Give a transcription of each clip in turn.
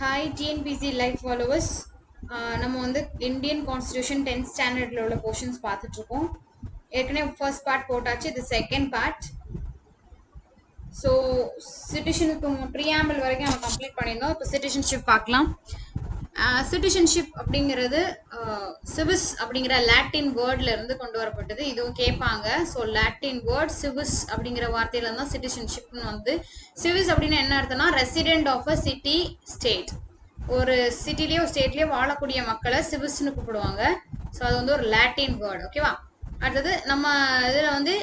Hi TNPSC life followers. நம்ம வந்து Indian constitution 10th ஸ்டாண்டர்டில் உள்ள போர்ஷன்ஸ் பார்த்துட்ருக்கோம். ஏற்கனவே ஃபர்ஸ்ட் பார்ட் போட்டாச்சு, இது செகண்ட் பார்ட். ஸோ சிட்டிசனுக்கு ப்ரீஆம்பிள் வரைக்கும் நம்ம கம்ப்ளீட் பண்ணியிருந்தோம். இப்போ சிட்டிசன்ஷிப் பார்க்கலாம். சிட்டிசன்ஷிப் அப்படிங்கிறது சிவிஸ் அப்படிங்கிற லாட்டின் வேர்ட்ல இருந்து கொண்டு வரப்பட்டது. இதுவும் கேட்பாங்க. ஸோ லாட்டின் வேர்ட் சிவிஸ் அப்படிங்கிற வார்த்தையில இருந்தால் சிட்டிசன்ஷிப்னு வந்து. சிவிஸ் அப்படின்னு என்ன அர்த்தம்னா resident of a city state. ஒரு சிட்டிலேயோ ஸ்டேட்லேயோ வாழக்கூடிய மக்களை சிவிஸ்ன்னு கூப்பிடுவாங்க. ஸோ அது வந்து ஒரு லாட்டின் வேர்டு. ஓகேவா? அடுத்தது நம்ம இதில் வந்து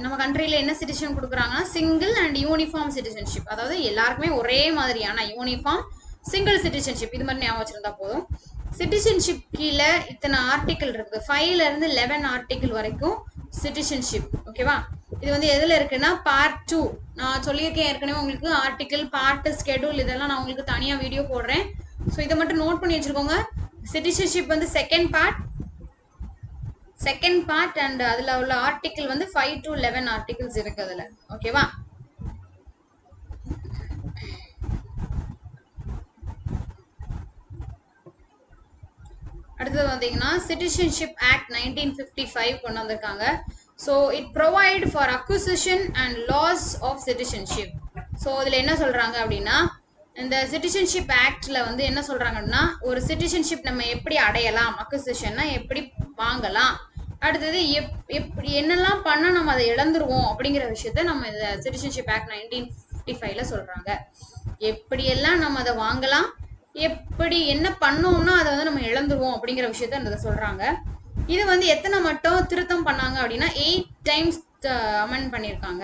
நம்ம கண்ட்ரியில் என்ன சிட்டிசன் கொடுக்குறாங்கன்னா சிங்கிள் அண்ட் யூனிஃபார்ம் சிட்டிசன்ஷிப். அதாவது எல்லாருக்குமே ஒரே மாதிரியான யூனிஃபார்ம் சிங்கிள் சிட்டிசன்ஷிப். இது மாதிரி ஞாபகம் வச்சிருந்தா போதும். சிட்டிசன்ஷிப் கீழே இத்தனை ஆர்டிக்கிள் இருக்குது. 5ல இருந்து 11 ஆர்டிக்கிள் வரைக்கும் சிட்டிசன்ஷிப். ஓகேவா? இது வந்து எதில் இருக்குன்னா பார்ட் 2. நான் சொல்லியிருக்கேன் ஏற்கனவே உங்களுக்கு ஆர்டிக்கிள், பார்ட், ஸ்கெடியூல் இதெல்லாம் நான் உங்களுக்கு தனியாக வீடியோ போடுறேன். ஸோ இதை மட்டும் நோட் பண்ணி வச்சுருக்கோங்க. சிட்டிசன்ஷிப் வந்து செகண்ட் பார்ட் அண்ட் அதில் உள்ள ஆர்டிக்கிள் வந்து 5 to 11 ஆர்டிகிள்ஸ் இருக்கு அதில். ஓகேவா? அடுத்தது பார்த்தீங்கன்னா சிட்டிசன்ஷிப் ஆக்ட் 1955 கொண்டு வந்திருக்காங்க. So it provide for acquisition and loss of citizenship. So இதில் என்ன சொல்கிறாங்க அப்படின்னா, இந்த சிட்டிசன்ஷிப் ஆக்டில் வந்து என்ன சொல்கிறாங்க அப்படின்னா, ஒரு சிட்டிசன்ஷிப் நம்ம எப்படி அடையலாம், அக்விசிஷன்னா எப்படி வாங்கலாம், அடுத்தது எப்படி என்னெல்லாம் பண்ணால் நம்ம அதை இழந்துருவோம் அப்படிங்கிற விஷயத்த நம்ம இந்த சிட்டிசன்ஷிப் ஆக்ட் 1955ல சொல்கிறாங்க. எப்படியெல்லாம் நம்ம அதை வாங்கலாம், எப்படி என்ன பண்ணோம்னா அதை வந்து நம்ம இழந்துருவோம் அப்படிங்கிற விஷயத்த அந்த சொல்றாங்க. இது வந்து எத்தனை மட்டும் திருத்தம் பண்ணாங்க அப்படின்னா 8 times அமெண்ட் பண்ணியிருக்காங்க.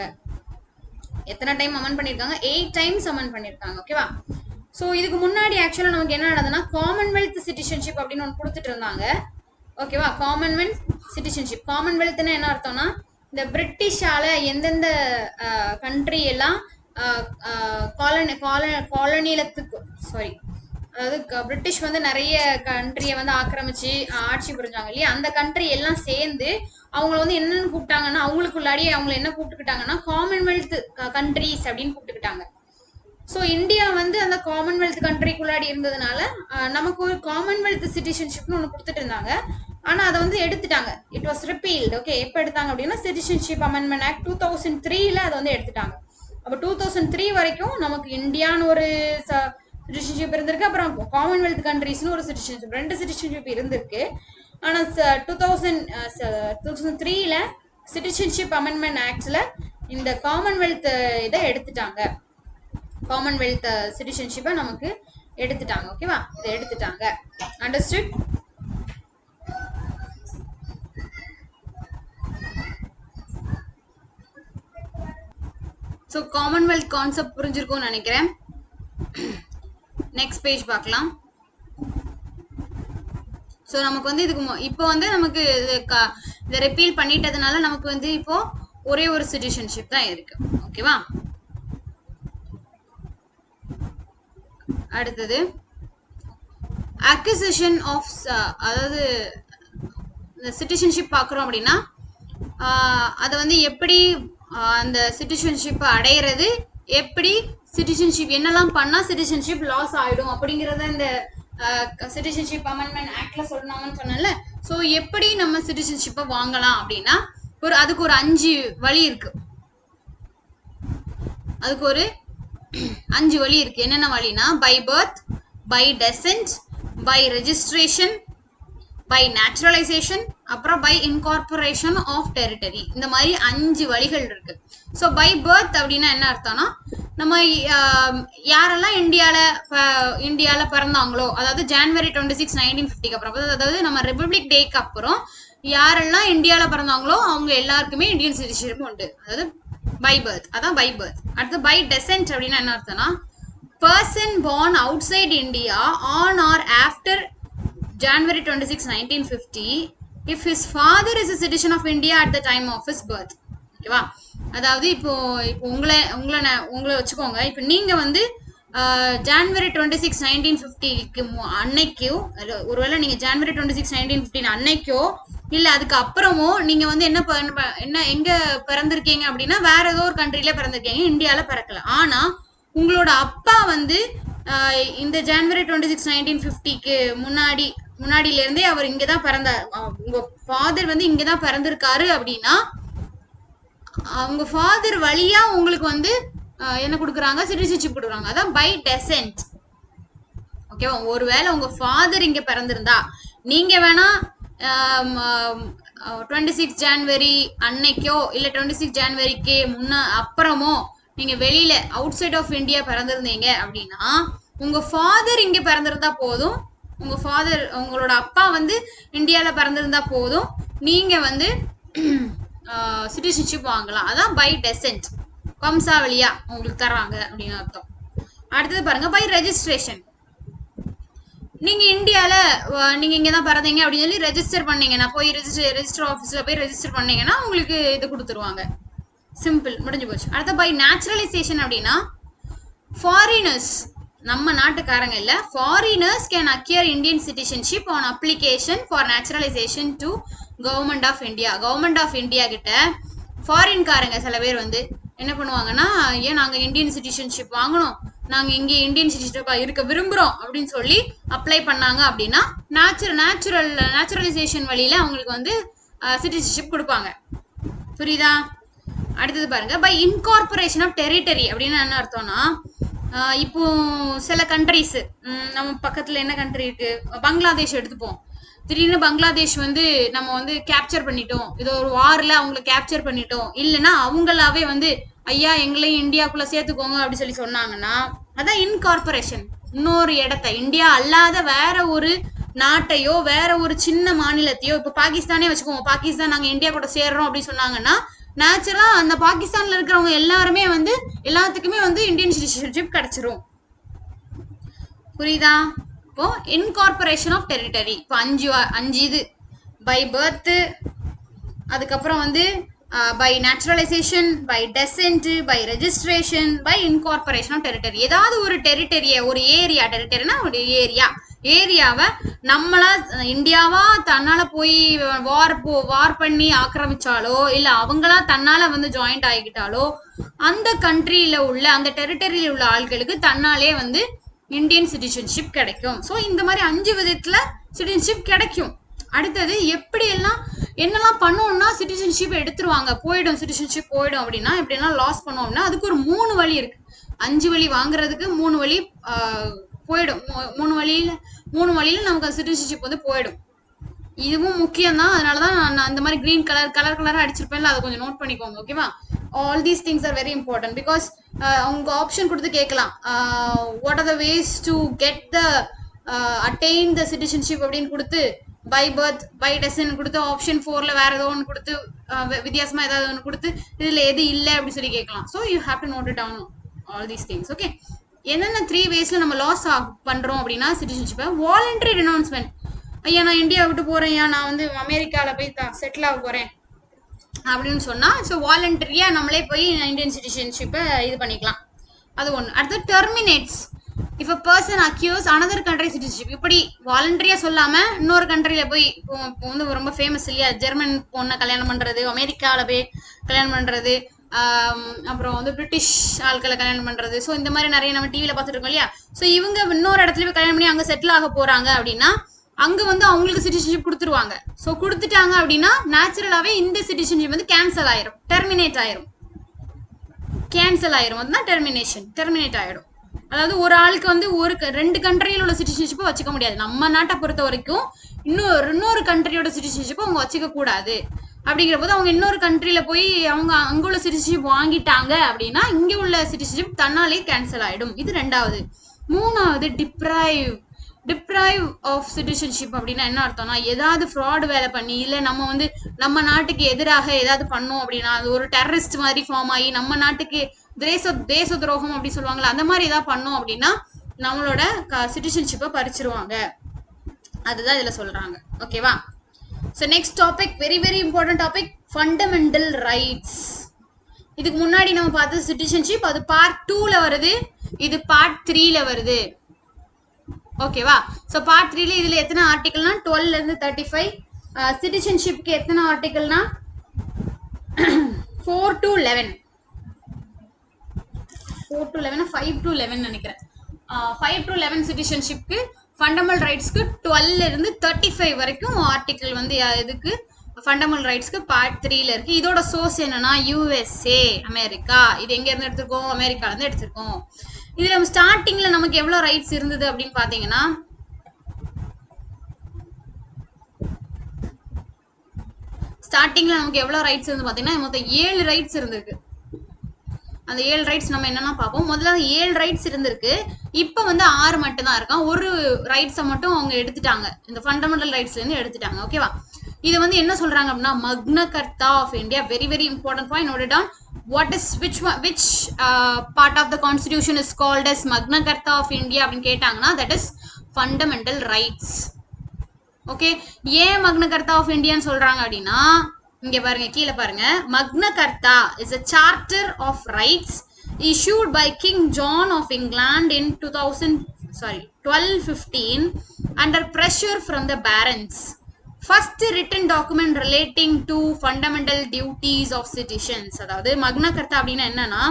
எத்தனை டைம் அமெண்ட் பண்ணியிருக்காங்க? 8 times அமெண்ட் பண்ணியிருக்காங்க. ஓகேவா? ஸோ இதுக்கு முன்னாடி ஆக்சுவலாக நமக்கு என்ன நடந்ததுன்னா காமன்வெல்த் சிட்டிசன்ஷிப் அப்படின்னு ஒன்று கொடுத்துட்டு இருந்தாங்க. ஓகேவா? Commonwealth citizenship. காமன்வெல்த்னா என்ன அர்த்தம்னா இந்த பிரிட்டிஷால எந்தெந்த கண்ட்ரி எல்லாம் காலனிலத்துக்கு அதாவது பிரிட்டிஷ் வந்து நிறைய கண்ட்ரியை வந்து ஆக்கிரமிச்சு ஆட்சி புரிஞ்சாங்க இல்லையா, அந்த கண்ட்ரி எல்லாம் சேர்ந்து அவங்கள வந்து என்னன்னு கூப்பிட்டாங்கன்னா, அவங்களுக்குள்ளாடியே அவங்கள என்ன கூப்பிட்டுக்கிட்டாங்கன்னா காமன்வெல்த் கண்ட்ரிஸ் அப்படின்னு கூப்பிட்டுக்கிட்டாங்க. ஸோ இந்தியா வந்து அந்த காமன்வெல்த் கண்ட்ரிக்குள்ளாடி இருந்ததுனால நமக்கு ஒரு காமன்வெல்த் சிட்டிசன்ஷிப்னு ஒன்று கொடுத்துட்டு இருந்தாங்க. ஆனால் அதை வந்து எடுத்துட்டாங்க. It was repealed. ஓகே, எப்போ எடுத்தாங்க அப்படின்னா சிட்டிசன்ஷிப் அமெண்ட்மெண்ட் ஆக்ட் 2003ல அதை வந்து எடுத்துட்டாங்க. அப்போ 2003 வரைக்கும் நமக்கு இந்தியான்னு ஒரு சிட்டிசன்ஷிப் இருந்திருக்கு, அப்புறம் காமன்வெல்த் கண்ட்ரிஸ்னு ஒரு சிட்டிசன்ஷிப், 2 சிட்டிசன்ஷிப் இருந்திருக்கு. ஆனால் 2003ல சிட்டிசன்ஷிப் அமெண்ட்மெண்ட் ஆக்ட்ல இந்த காமன்வெல்த் இதை எடுத்துட்டாங்க. காமன்வெல்த் சிட்டிசன்ஷிப்பை நமக்கு எடுத்துட்டாங்க. ஓகேவா? இதை எடுத்துட்டாங்க. அண்டர்ஸ்டுட்? ஸோ காமன்வெல்த் கான்செப்ட் புரிஞ்சிருக்கும்னு நினைக்கிறேன். நெக்ஸ்ட் பேஜ் பார்க்கலாம். ஸோ நமக்கு வந்து இதுக்கு இப்போ வந்து நமக்கு இதை ரிப்பீல் பண்ணிட்டதுனால நமக்கு வந்து இப்போ ஒரே ஒரு சிட்டிசன்ஷிப் தான் இருக்கு. ஓகேவா? அடுத்தது அக்விசிஷன் ஆஃப், அதாவது இந்த சிட்டிசன்ஷிப் பார்க்குறோம் அப்படின்னா அதை வந்து எப்படி அந்த சிட்டிசன்ஷிப்பை அடையிறது, எப்படி சிட்டிசன்ஷிப் என்னெல்லாம் பண்ணால் சிட்டிசன்ஷிப் லாஸ் ஆகிடும் அப்படிங்கிறத இந்த சிட்டிசன்ஷிப் அமெண்ட்மெண்ட் ஆக்ட்ல சொன்னாங்கன்னு சொன்னேன்ல. ஸோ எப்படி நம்ம சிட்டிசன்ஷிப்பை வாங்கலாம் அப்படின்னா அதுக்கு ஒரு 5 வழி இருக்கு. அதுக்கு ஒரு 5 வழி இருக்கு. என்னென்ன வழினா by birth, by descent, by registration, by naturalisation, அப்புறம் பை இன்கார்பரேஷன் ஆஃப் டெரிட்டரி. இந்த மாதிரி 5 வழிகள் இருக்கு. ஸோ பை பர்த் அப்படின்னா என்ன அர்த்தம்னா நம்ம யாரெல்லாம் இந்தியாவில் பிறந்தாங்களோ, அதாவது ஜனவரி 26, 1950 அப்புறம், அதாவது நம்ம ரிபப்ளிக் டேக்கு அப்புறம் யாரெல்லாம் இந்தியாவில் பிறந்தாங்களோ அவங்க எல்லாருக்குமே இந்தியன் சிட்டிசன்ஷிப் உண்டு. அதாவது பை பர்த், அதான் பை பர்த். அடுத்து பை டெசன்ட் அப்படின்னா என்ன அர்த்தம்னா person born outside India on or after January 26, 1950 if his father is a citizen of India at the time of his birth. ஓகேவா? அதாவது இப்போ உங்களை வச்சுக்கோங்க. இப்போ நீங்க வந்து January 26, 1950க்கு அன்னைக்கோ, ஒருவேளை நீங்க January 26, 1950 அன்னைக்கோ இல்ல அதுக்கு அப்புறமோ நீங்க வந்து என்ன எங்க பிறந்திருக்கீங்க அப்படின்னா வேற ஏதோ ஒரு கண்ட்ரில பிறந்திருக்கீங்க, இந்தியால பிறக்கல. ஆனா உங்களோட அப்பா வந்து இந்த ஜனவரி 26 1950க்கு முன்னாடியிலேருந்தே அவர் இங்கே தான் பிறந்தார், உங்க ஃபாதர் வந்து இங்கே தான் பிறந்திருக்காரு அப்படின்னா அவங்க ஃபாதர் வழியா உங்களுக்கு வந்து என்ன கொடுக்குறாங்க, சிட்டிசன்ஷிப் கொடுக்குறாங்க. அதான் பை டெசன்ட். ஓகேவா? ஒருவேளை உங்க ஃபாதர் இங்க பிறந்திருந்தா நீங்க வேணா 26 ஜனவரி அன்னைக்கோ இல்ல 26 ஜனவரிக்கு அப்புறமோ நீங்க வெளியில அவுட் சைட் ஆஃப் இந்தியா பிறந்திருந்தீங்க அப்படின்னா உங்க ஃபாதர் இங்க பிறந்திருந்தா போதும், உங்களோட அப்பா வந்து இந்தியால பிறந்திருந்தா போதும், நீங்க வந்து சிட்டிசன்ஷிப் வாங்கலாம். அதான் பை டெசன்ட், வம்சாவளியா உங்களுக்கு தராங்க அப்படின்னு அர்த்தம். அடுத்தது பாருங்க, பை ரெஜிஸ்ட்ரேஷன். நீங்க இந்தியால நீங்க இங்கதான் பிறந்தீங்க அப்படின்னு சொல்லி ரெஜிஸ்டர் பண்ணீங்கன்னா, போய் ரெஜிஸ்டர் ஆஃபீஸ்ல போய் ரெஜிஸ்டர் பண்ணீங்கன்னா உங்களுக்கு இது கொடுத்துருவாங்க. சிம்பிள், முடிஞ்சு போச்சு. அடுத்த பை நேச்சுரலைசேஷன் அப்படின்னா ஃபாரினர்ஸ், நம்ம நாட்டுக்காரங்க இல்ல, foreigners can acquire Indian citizenship on application for naturalisation to government of India. Government of India கிட்ட ஃபாரின்காரங்க சில பேர் வந்து என்ன பண்ணுவாங்கன்னா, ஏன் நாங்க இந்தியன் சிட்டிசன்ஷிப் வாங்கணும், நாங்க இங்க இந்தியன் சிட்டிசன்ஷிப்பா இருக்க விரும்புறோம் அப்படின்னு சொல்லி அப்ளை பண்ணாங்க அப்படின்னா நேச்சுரலைசேஷன் வழியில அவங்களுக்கு வந்து சிட்டிசன்ஷிப் கொடுப்பாங்க. புரியுதா? அடுத்தது பாருங்க, பை இன்கார்பரேஷன் ஆஃப் டெரிட்டரி அப்படின்னு என்ன அர்த்தம்னா, இப்போ சில கண்ட்ரிஸ், நம்ம பக்கத்துல என்ன கண்ட்ரி இருக்கு, பங்களாதேஷ் எடுத்துப்போம். திடீர்னு பங்களாதேஷ் வந்து நம்ம வந்து கேப்சர் பண்ணிட்டோம், ஏதோ ஒரு வார்ல அவங்களை கேப்சர் பண்ணிட்டோம், இல்லைன்னா அவங்களாவே வந்து ஐயா எங்களையும் இந்தியாக்குள்ள சேர்த்துக்கோங்க அப்படி சொல்லி சொன்னாங்கன்னா அதான் இன்கார்பரேஷன். இன்னொரு இடத்த, இந்தியா அல்லாத வேற ஒரு நாட்டையோ வேற ஒரு சின்ன மாநிலத்தையோ, இப்போ பாகிஸ்தானே வச்சுக்கோங்க, பாகிஸ்தான் நாங்க இந்தியா கூட சேர்றோம் அப்படின்னு சொன்னாங்கன்னா நேச்சுரலா அந்த பாகிஸ்தான்ல இருக்கிறவங்க எல்லாருமே வந்து எல்லாத்துக்குமே வந்து இந்தியன் சிட்டிசன்ஷிப் கிடைச்சிரும். புரியுதா? இப்போ இன்கார்பரேஷன் ஆஃப் டெரிட்டரி. இப்போ அஞ்சு இது பை பர்த், அதுக்கப்புறம் வந்து by naturalisation, by descent, by registration, by incorporation of territory. ஏதாவது ஒரு டெரிட்டரியை, ஒரு ஏரியா, டெரிட்டரினா ஒரு ஏரியாவை நம்மளா இந்தியாவா தன்னால போய் வார் பண்ணி ஆக்கிரமிச்சாலோ இல்ல அவங்களா தன்னால வந்து ஜாயிண்ட் ஆகிக்கிட்டாலோ அந்த கண்ட்ரியில உள்ள அந்த டெரிட்டரியில உள்ள ஆட்களுக்கு தன்னாலே வந்து இந்தியன் சிட்டிசன்ஷிப் கிடைக்கும். ஸோ இந்த மாதிரி 5 விதத்துல சிட்டிசன்ஷிப் கிடைக்கும். அடுத்தது எப்படி எல்லாம் என்னெல்லாம் பண்ணுவோம்னா சிட்டிசன்ஷிப் எடுத்துருவாங்க, சிட்டிசன்ஷிப் போயிடும் அப்படின்னா எப்படின்னா லாஸ் பண்ணுவோம் அப்படின்னா அதுக்கு ஒரு 3 வழி இருக்கு. 5 வழி வாங்குறதுக்கு 3 வழி போயிடும். 3 வழியில நமக்கு சிட்டிசன்ஷிப் வந்து போயிடும். இதுவும் முக்கியம் தான், அதனாலதான் நான் இந்த மாதிரி கிரீன் கலரா அடிச்சிருப்பேன்ல, அதை கொஞ்சம் நோட் பண்ணிக்கோங்க. ஓகேவா? all these things are very important because அவங்க ஆப்ஷன் கொடுத்து கேட்கலாம், what are the ways to get the attain the citizenship அப்படின்னு கொடுத்து பை பர்த் பை டெசன் கொடுத்து ஆப்ஷன் 4ல வேற ஏதோ ஒன்று கொடுத்து வித்தியாசமா ஏதாவது ஒன்று கொடுத்து இதுல எது இல்லை அப்படின்னு சொல்லி கேட்கலாம். So you have to note it down all these things. Okay, என்னென்ன 3 waysல நம்ம லாஸ் பண்றோம் அப்படின்னா சிட்டிசன்ஷிப்பை. வாலண்டரி ரெனவுன்ஸ்மெண்ட், ஐயா நான் இந்தியா விட்டு போறேன், ஐயா நான் வந்து அமெரிக்கால போய் செட்டில் ஆக போறேன் அப்படின்னு சொன்னா ஸோ வாலண்டரியா நம்மளே போய் இந்தியன் சிட்டிசன்ஷிப்பை இது பண்ணிக்கலாம். அது ஒன்று. அடுத்து terminates, if a person acquires another country citizenship. இப்படி வாலண்டரியா சொல்லாம இன்னொரு கண்ட்ரியில போய் இப்போ வந்து ரொம்ப ஃபேமஸ் இல்லையா, ஜெர்மன் பொண்ணை கல்யாணம் பண்றது, அமெரிக்கால போய் கல்யாணம் பண்றது, அப்புறம் வந்து பிரிட்டிஷ் ஆட்களை கல்யாணம் பண்றது. ஸோ இந்த மாதிரி நிறைய நம்ம டிவியில பார்த்துட்டு இருக்கோம் இல்லையா. ஸோ இவங்க இன்னொரு இடத்துல போய் கல்யாணம் பண்ணி அங்கே செட்டில் ஆக போறாங்க அப்படின்னா அங்க வந்து அவங்களுக்கு சிட்டிசன்ஷிப் கொடுத்துருவாங்க. ஸோ கொடுத்துட்டாங்க அப்படின்னா நேச்சுரலாவே இந்த சிட்டிசன்ஷிப் வந்து கேன்சல் ஆயிரும், டெர்மினேட் ஆயிரும். அதுதான் டெர்மினேட் ஆயிடும். அதாவது ஒரு ஆளுக்கு வந்து 2 கண்ட்ரியில் உள்ள சிட்டிசன்ஷிப்பை வச்சுக்க முடியாது. நம்ம நாட்டை பொறுத்த வரைக்கும் இன்னொரு கண்ட்ரியோட சிட்டிசன்ஷிப்பை அவங்க வச்சுக்க கூடாது. அப்படிங்கிற போது அவங்க இன்னொரு கண்ட்ரியில போய் அவங்க அங்க உள்ள சிட்டிசன்ஷிப் வாங்கிட்டாங்க அப்படின்னா இங்க உள்ள சிட்டிசன்ஷிப் தன்னாலே கேன்சல் ஆயிடும். இது 2வது. 3வது டிப்ரைவ் ஆஃப் சிட்டிசன்ஷிப் அப்படின்னா என்ன அர்த்தம்னா, ஏதாவது ஃப்ராட் வேலை பண்ணி இல்லை நம்ம வந்து நம்ம நாட்டுக்கு எதிராக ஏதாவது பண்ணோம் அப்படின்னா அது ஒரு டெரரிஸ்ட் மாதிரி ஃபார்ம் ஆகி நம்ம நாட்டுக்கு தேச துரோகம் அப்படி சொல்லுவாங்களா, அந்த மாதிரி ஏதாவது பண்ணோம் அப்படின்னா நம்மளோட சிட்டிசன்ஷிப்பை பறிச்சிருவாங்க. அதுதான் இதுல சொல்றாங்க. ஓகேவா? So next topic, very very important topic, fundamental rights. இதுக்கு முன்னாடி நம்ம பார்த்தது சிட்டிசன்ஷிப், அது பார்ட் 2ல வருது, இது பார்ட் 3ல வருது. ஓகேவா? ஸோ பார்ட் 3ல இதுல எத்தனை ஆர்டிகல்னா 12ல இருந்து 35. சிட்டிசன்ஷிப்க்கு எத்தனை ஆர்டிகல்னா 4 to 11, 5 to 11 நினைக்கிறேன். 5 to 11 சிட்டிசன்ஷிப்க்கு ஃபண்டமெண்டல் ரைட்ஸ்க்கு 12 இருந்து 35 வரைக்கும் ஆர்டிகிள் வந்து எதுக்கு ஃபண்டமெண்டல் ரைட்ஸ்க்கு பார்ட் 3ல இருக்கு. இதோட சோர்ஸ் என்னன்னா யூஎஸ்ஏ அமெரிக்கா. இது எங்க இருந்து எடுத்திருக்கோம்? அமெரிக்கால இருந்து எடுத்திருக்கோம். இதுல ஸ்டார்டிங்ல நமக்கு எவ்வளவு ரைட்ஸ் இருந்தது அப்படின்னு பாத்தீங்கன்னா ஸ்டார்டிங்ல நமக்கு எவ்வளவு ரைட்ஸ் இருந்து பாத்தீங்கன்னா மொத்தம் 7 ரைட்ஸ் இருந்திருக்கு. அந்த 7 ரைட்ஸ் நம்ம என்னன்னா பார்ப்போம். முதல்ல 7 ரைட்ஸ் இருந்திருக்கு. இப்போ வந்து 6 மட்டும் தான் இருக்கான். ஒரு ரைட்ஸை மட்டும் அவங்க எடுத்துட்டாங்க. இந்த ஃபண்டமெண்டல் ரைட்ஸ்ல இருந்து எடுத்துட்டாங்க. ஓகேவா? இது வந்து என்ன சொல்றாங்க அப்படின்னா Magna Carta of India. Very very important point. Note it down. What is which part of the constitution is called as Magna Carta of India அப்படின்னு கேட்டாங்கன்னா that is fundamental rights. Okay, ஏன் மக்னா கர்த்தா ஆஃப் இந்தியான்னு சொல்றாங்க அப்படின்னா இங்க பாருங்க, கீழே பாருங்க. மக்னா கர்த்தா is a charter of rights issued by King John of England in 1215 under pressure from the barons. First written document relating to fundamental duties of citizens. அதாவது மக்னா கர்த்தா அப்படின்னா என்னன்னா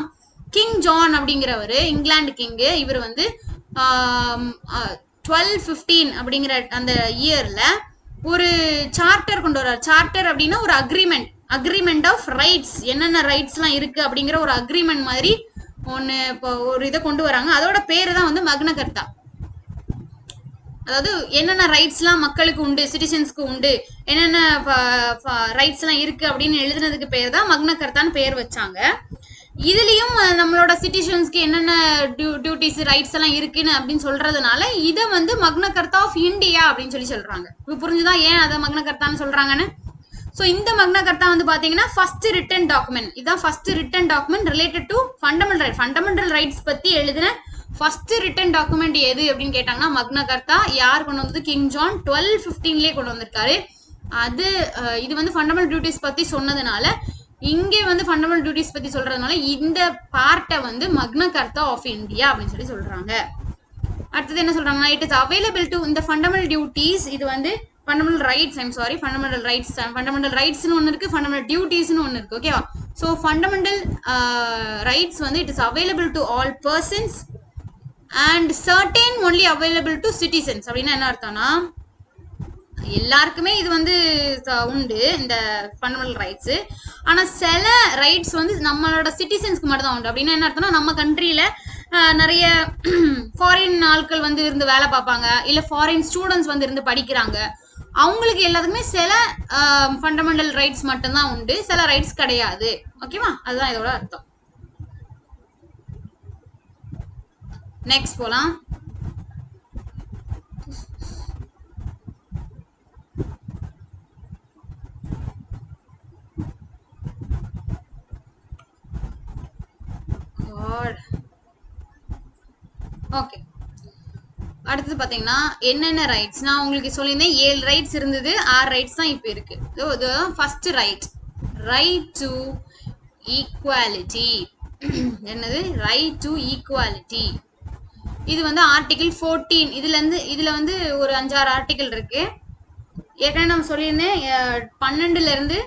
கிங் ஜான் அப்படிங்கிறவர் இங்கிலாந்து கிங். இவர் வந்து 1215 அப்படிங்கிற அந்த இயர்ல ஒரு சார்ட்டர் கொண்டு வர்றார். சார்ட்டர் அப்படின்னா ஒரு அக்ரிமெண்ட் ஆஃப் ரைட்ஸ். என்னென்ன ரைட்ஸ்லாம் இருக்கு அப்படிங்கிற ஒரு அக்ரிமெண்ட் மாதிரி ஒன்று இப்போ ஒரு இதை கொண்டு வராங்க. அதோட பேரு தான் வந்து மக்னா கர்த்தா. அதாவது என்னென்ன ரைட்ஸ்லாம் மக்களுக்கு உண்டு, சிட்டிசன்ஸ்க்கு உண்டு, என்னென்ன ரைட்ஸ்லாம் இருக்கு அப்படின்னு எழுதுனதுக்கு பேர் தான் மக்னா கர்த்தான்னு பேர் வச்சாங்க. இதுலயும் நம்மளோட சிட்டிசன்ஸ்க்கு என்னென்ன டியூட்டிஸ் ரைட்ஸ் எல்லாம் இருக்குன்னு அப்படின்னு சொல்றதுனால இதை வந்து மக்னா கர்த்தா ஆஃப் இந்தியா அப்படின்னு சொல்றாங்க. இப்போ புரிஞ்சுதான் ஏன் அதை மக்னா கர்த்தான்னு சொல்றாங்கன்னு. ஸோ இந்த மக்னா கர்த்தா வந்து பாத்தீங்கன்னா ஃபர்ஸ்ட் ரிட்டன் டாக்குமெண்ட். இதான் first written document related to fundamental rights பத்தி எழுதின ஃபர்ஸ்ட் ரிட்டன் டாக்குமெண்ட் எது அப்படின்னு கேட்டாங்கன்னா மக்னா கர்த்தா. யார் கொண்டு வந்தது? கிங் ஜான் 1215 கொண்டு வந்திருக்காரு. அது இது வந்து ஃபண்டமெண்டல் டியூட்டிஸ் பத்தி சொன்னதுனால இங்கே வந்து ஃபண்டமெண்டல் டியூட்டிஸ் பத்தி சொல்றதுனால இந்த பார்ட்டை வந்து மக்னா கர்த்தா ஆஃப் இந்தியா அப்படின்னு சொல்றாங்க. அடுத்தது என்ன சொல்றாங்கன்னா இட் இஸ் அவைலபிள் டு இந்த ஃபண்டமெண்டல் டியூட்டிஸ். இது வந்து ஃபண்டமெண்டல் ரைட்ஸ், ஃபண்டமெண்டல் ரைட்ஸ்னு ஒன்று இருக்கு, ஃபண்டமெண்டல் டியூட்டிஸ்னு ஒன்று இருக்கு. ஓகேவா? ஸோ ஃபண்டமெண்டல் ரைட்ஸ் வந்து it is available to all persons and certain only available to citizens. அப்படின்னா என்ன அர்த்தம்னா எல்லாருக்குமே இது வந்து உண்டு இந்த ஃபண்டமெண்டல் ரைட்ஸ். ஆனா சில ரைட்ஸ் வந்து நம்மளோட சிட்டிசன்ஸ்க்கு மட்டும் தான் உண்டு. அப்படின்னா என்ன அர்த்தம்னா நம்ம கண்ட்ரியில நிறைய ஃபாரின் ஆட்கள் வந்து இருந்து வேலை பார்ப்பாங்க, இல்ல ஃபாரின் ஸ்டூடெண்ட்ஸ் வந்து இருந்து படிக்கிறாங்க. அவங்களுக்கு எல்லாத்துக்குமே சில ஃபண்டமெண்டல் ரைட்ஸ் மட்டும்தான் உண்டு, சில ரைட்ஸ் கிடையாது. ஓகேவா? அதுதான் இதோட அர்த்தம். நெக்ஸ்ட் போலாம். ஓகே, அடுத்தது பாத்தீங்கன்னா என்னென்ன ரைட்ஸ் நான் உங்களுக்கு சொல்லியிருந்தேன். 7 ரைட்ஸ் இருந்தது, 6 ரைட்ஸ் தான் இப்போ இருக்கு. இதுதான் ஃபர்ஸ்ட் ரைட் டு ஈக்குவாலிட்டி. என்னது? Right to equality. இது வந்து ஆர்டிகிள் 14. இதுல வந்து ஒரு 5-6 ஆர்டிகிள் இருக்கு. ஏற்கனவே நம்ம சொல்லியிருந்தேன் 12ல இருந்து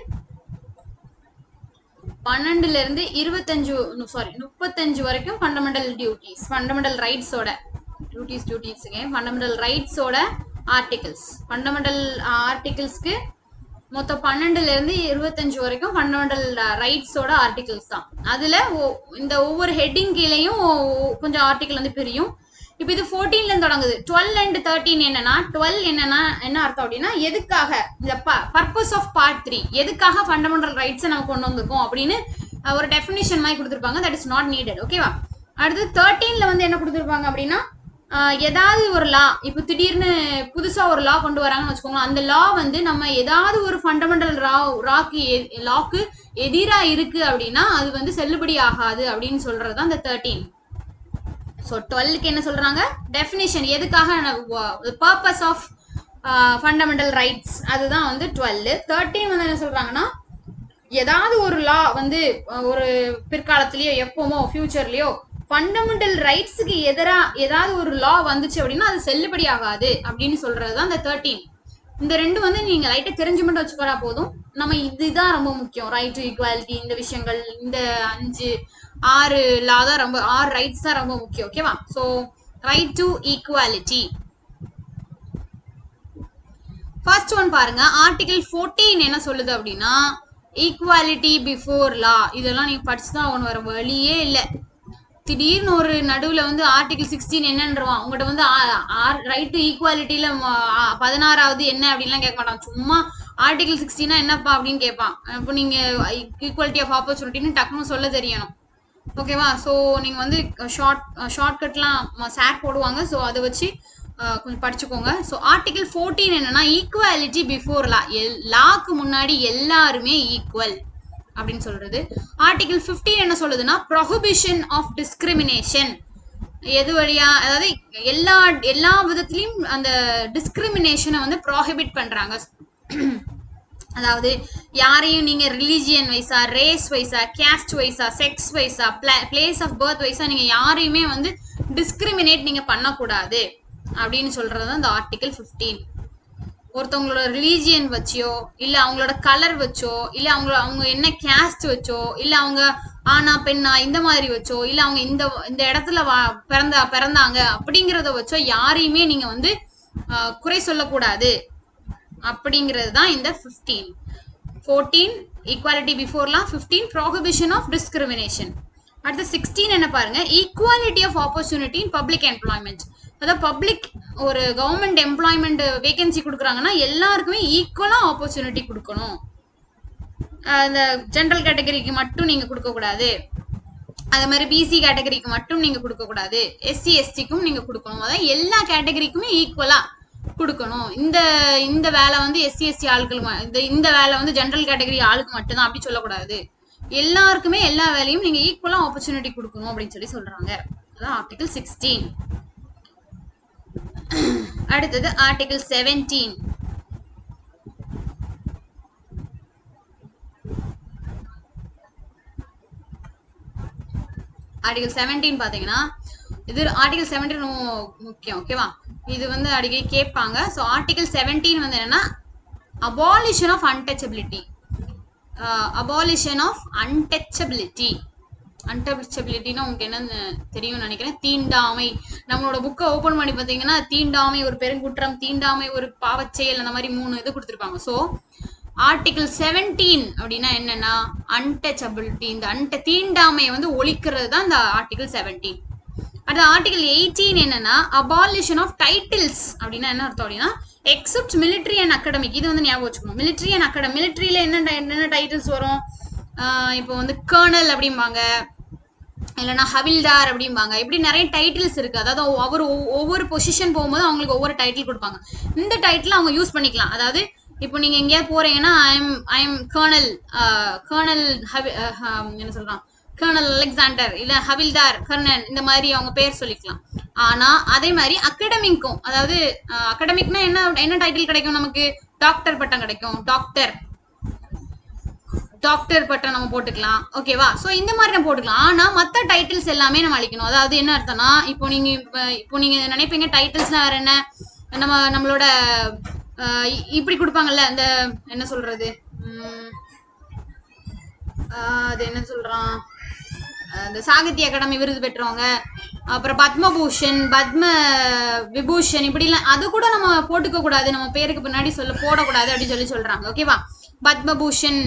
35 வரைக்கும் ஃபண்டமெண்டல் டியூட்டிஸ், ஃபண்டமெண்டல் ரைட்ஸோட ஃபண்டமெண்டல் ரைட்ஸோட ஆர்டிகிள்ஸ். ஃபண்டமெண்டல் ஆர்டிகிள்ஸ்க்கு மொத்தம் 12ல இருந்து 25 வரைக்கும் ஃபண்டமெண்டல் ரைட்ஸோட ஆர்டிகிள்ஸ் தான். அதுல இந்த ஒவ்வொரு ஹெட்டிங் கீழேயும் கொஞ்சம் ஆர்டிகிள் வந்து பிரியும். இப்போ இது 14ல இருந்து தொடங்குது. 12 and 13 என்னன்னா 12 என்னன்னா என்ன அர்த்தம் அப்படின்னா எதுக்காக இந்த பர்பஸ் ஆஃப் பார்ட் 3, எதுக்காக ஃபண்டமெண்டல் ரைட்ஸை நம்ம கொண்டு வந்திருக்கோம் அப்படின்னு ஒரு டெஃபினிஷன் மாதிரி கொடுத்துருப்பாங்க. That is not needed. ஓகேவா? அடுத்து 13ல வந்து என்ன கொடுத்துருப்பாங்க அப்படின்னா ஏதாவது ஒரு லா, இப்போ திடீர்னு புதுசா ஒரு லா கொண்டு வராங்கன்னு வச்சுக்கோங்க. அந்த லா வந்து நம்ம ஏதாவது ஒரு ஃபண்டமெண்டல் லாக்கு எதிரா இருக்கு அப்படின்னா அது வந்து செல்லுபடி ஆகாது அப்படின்னு சொல்றதுதான் இந்த 13. ஸோ 12க்கு என்ன சொல்றாங்க? டெஃபினிஷன், எதுக்காக பர்பஸ் ஆஃப் ஃபண்டமெண்டல் ரைட்ஸ், அதுதான் வந்து 12. 13 வந்து என்ன சொல்றாங்கன்னா ஏதாவது ஒரு லா வந்து ஒரு பிற்காலத்திலயோ எப்போமோ ஃபியூச்சர்லயோ ஃபண்டமெண்டல் ரைட்ஸுக்கு எதிராக ஏதாவது ஒரு லா வந்துச்சு அப்படின்னா அது செல்லுபடி ஆகாது அப்படின்னு சொல்றதுதான் இந்த 13. இந்த ரெண்டு வந்து நீங்க லைட்டா தெரிஞ்சு மட்டும் வச்சுக்கோடா போதும். நம்ம இதுதான் ரொம்ப முக்கியம். ரைட் டு ஈக்குவாலிட்டி, இந்த விஷயங்கள், இந்த 5-6 லா தான் ரொம்ப, 6 ரைட்ஸ் தான் ரொம்ப முக்கியம். ஓகேவா? So right to equality. First one பாருங்க, ஆர்டிகல் 14 என்ன சொல்லுது அப்படின்னா ஈக்குவாலிட்டி பிஃபோர் லா. இதெல்லாம் நீங்க படிச்சுதான் ஒன்று வர வழியே இல்லை. திடீர்னு ஒரு நடுவில் வந்து ஆர்டிகல் 16 என்னன்றவான் உங்கள்கிட்ட வந்து ரைட் டு ஈக்குவாலிட்டியில 16வது என்ன அப்படின்லாம் கேட்க மாட்டான். சும்மா ஆர்டிகல் 16 என்னப்பா அப்படின்னு கேட்பான். இப்போ நீங்க ஈக்குவாலிட்டி ஆஃப் ஆப்பர்ச்சுனிட்டின்னு டக்குன்னு சொல்ல தெரியணும். ஓகேவா? ஸோ நீங்கள் வந்து ஷார்ட்கட்லாம் சார் போடுவாங்க. ஸோ அதை வச்சு கொஞ்சம் படிச்சுக்கோங்க. ஸோ ஆர்டிகல் 14 என்னன்னா ஈக்குவாலிட்டி பிஃபோர் லா. லாக்கு முன்னாடி எல்லாருமே ஈக்குவல் அப்படின்னு சொல்றது. ஆர்டிகல் 15 என்ன சொல்லுதுன்னா ப்ரொஹிபிஷன் ஆஃப் டிஸ்கிரிமினேஷன். எது வழியா, அதாவது எல்லா விதத்திலையும் அந்த டிஸ்கிரிமினேஷனை வந்து ப்ராஹிபிட் பண்றாங்க. அதாவது யாரையும் நீங்க ரிலீஜியன் வைஸா, ரேஸ் வைஸா, கேஸ்ட் வைஸா, செக்ஸ் வைஸா, பிளேஸ் ஆஃப் பர்த் வைஸா நீங்க யாரையுமே வந்து டிஸ்கிரிமினேட் நீங்க பண்ணக்கூடாது அப்படின்னு சொல்றது இந்த ஆர்டிகல் 15. ஒருத்தவங்களோட ரிலீஜியன் வச்சோ, இல்ல அவங்களோட கலர் வச்சோ, இல்ல அவங்க என்ன கேஸ்ட் வச்சோ, இல்ல அவங்க ஆனா பெண்ணா இந்த மாதிரி வச்சோ, இல்ல அவங்க இந்த இடத்துல பிறந்தாங்க அப்படிங்கிறத வச்சோ யாரையுமே நீங்க வந்து குறை சொல்லக்கூடாது அப்படிங்கிறது தான் இந்த 15. 14 equality before law, 15 prohibition of discrimination. அடுத்து 16 என்ன பாருங்க, equality of opportunity in public employment. அதாவது பப்ளிக் ஒரு கவர்மெண்ட் எம்ப்ளாய்மெண்ட் வேகன்சி கொடுக்குறாங்கன்னா எல்லாருக்குமே ஈக்குவலா ஆப்பர்ச்சுனிட்டி கொடுக்கணும். அந்த ஜென்ரல் கேட்டகரிக்கு மட்டும் நீங்க கொடுக்க கூடாது. அதே மாதிரி பிசி கேட்டகரிக்கு மட்டும் நீங்க கொடுக்க கூடாது. எஸ்சி எஸ்டிக்கும் நீங்க கொடுக்கணும். அதாவது எல்லா கேட்டகரிக்குமே ஈக்குவலா கொடுக்கணும். இந்த வேலை வந்து எஸ்சி எஸ்டி ஆட்களுக்கு, இந்த வேலை வந்து ஜென்ரல் கேட்டகரி ஆளுக்கு மட்டும்தான் அப்படி சொல்லக்கூடாது. எல்லாருக்குமே எல்லா வேலையும் நீங்க ஈக்குவலா ஆப்பர்ச்சுனிட்டி கொடுக்கணும் அப்படின்னு சொல்றாங்க. அதான் ஆர்டிகல் 16. அடுத்தது ஆர்டிகல் 17. ஆர்டிகல் 17 பாத்தீங்கன்னா இது ஆர்டிகல் 17 ரொம்ப முக்கியம். ஓகேவா? இது வந்து அடிக்கடி கேட்பாங்க. ஸோ ஆர்டிகல் 17 வந்து என்னன்னா abolition of untouchability. Abolition of untouchability. அன்டச்சபிலிட்டினா உங்களுக்கு என்னன்னு தெரியும்னு நினைக்கிறேன். தீண்டாமை. நம்மளோட புக்கை ஓபன் பண்ணி பார்த்தீங்கன்னா தீண்டாமை ஒரு பெருங்குற்றம், தீண்டாமை ஒரு பாவச்செயல், அந்த மாதிரி 3 இது கொடுத்துருப்பாங்க. ஸோ ஆர்டிகல் 17 அப்படின்னா என்னன்னா அன்டச்சபிலிட்டி. இந்த தீண்டாமையை வந்து ஒழிக்கிறது தான் இந்த ஆர்டிகல் 17. அடுத்த ஆர்டிகல் 18 என்னன்னா அபாலிஷன் ஆஃப் டைட்டில்ஸ். அப்படின்னா என்ன அர்த்தம் அப்படின்னா எக்ஸப்ட் மிலிட்ரி அண்ட் அகாடமிக். இது வந்து ஞாபகம் வச்சுக்கணும். Military and academy. மிலிட்ரியில என்ன டைட்டில்ஸ் வரும்? இப்போ வந்து கர்னல் அப்படிம்பாங்க, இல்லைன்னா ஹவில்தார் அப்படிம்பாங்க. இப்படி நிறைய டைட்டில்ஸ் இருக்கு. அதாவது ஒவ்வொரு பொசிஷன் போகும்போது அவங்களுக்கு ஒவ்வொரு டைட்டில் கொடுப்பாங்க. இந்த டைட்டில் அவங்க யூஸ் பண்ணிக்கலாம். அதாவது இப்போ நீங்க எங்கேயாவது போறீங்கன்னா ஐ எம் கர்னல் என்ன சொல்றான், கர்னல் அலெக்சாண்டர், இல்ல ஹவில்தார் கர்னன், இந்த மாதிரி அவங்க பேர் சொல்லிக்கலாம். ஆனா அதே மாதிரி அகாடமிக்கும், அதாவது அகாடமிக்னா என்ன டைட்டில் கிடைக்கும் நமக்கு? டாக்டர் பட்டம் கிடைக்கும். டாக்டர் பட்டம் நம்ம போட்டுக்கலாம். ஓகேவா? ஸோ இந்த மாதிரி நம்ம போட்டுக்கலாம். ஆனா மற்ற டைட்டில்ஸ் எல்லாமே நம்ம அழிக்கணும். அதாவது என்ன அர்த்தம்னா இப்போ நீங்க நினைப்பீங்க டைட்டில்ஸ்னா வேற என்ன, நம்மளோட இப்படி கொடுப்பாங்கல்ல, அந்த என்ன சொல்றது, அது என்ன சொல்றான், இந்த சாகித்ய அகாடமி விருது பெற்றவங்க, அப்புறம் பத்மபூஷன், பத்ம விபூஷன், இப்படிலாம் அது கூட நம்ம போட்டுக்க கூடாது. நம்ம பேருக்கு பின்னாடி போடக்கூடாது அப்படின்னு சொல்றாங்க. ஓகேவா? பத்மபூஷன்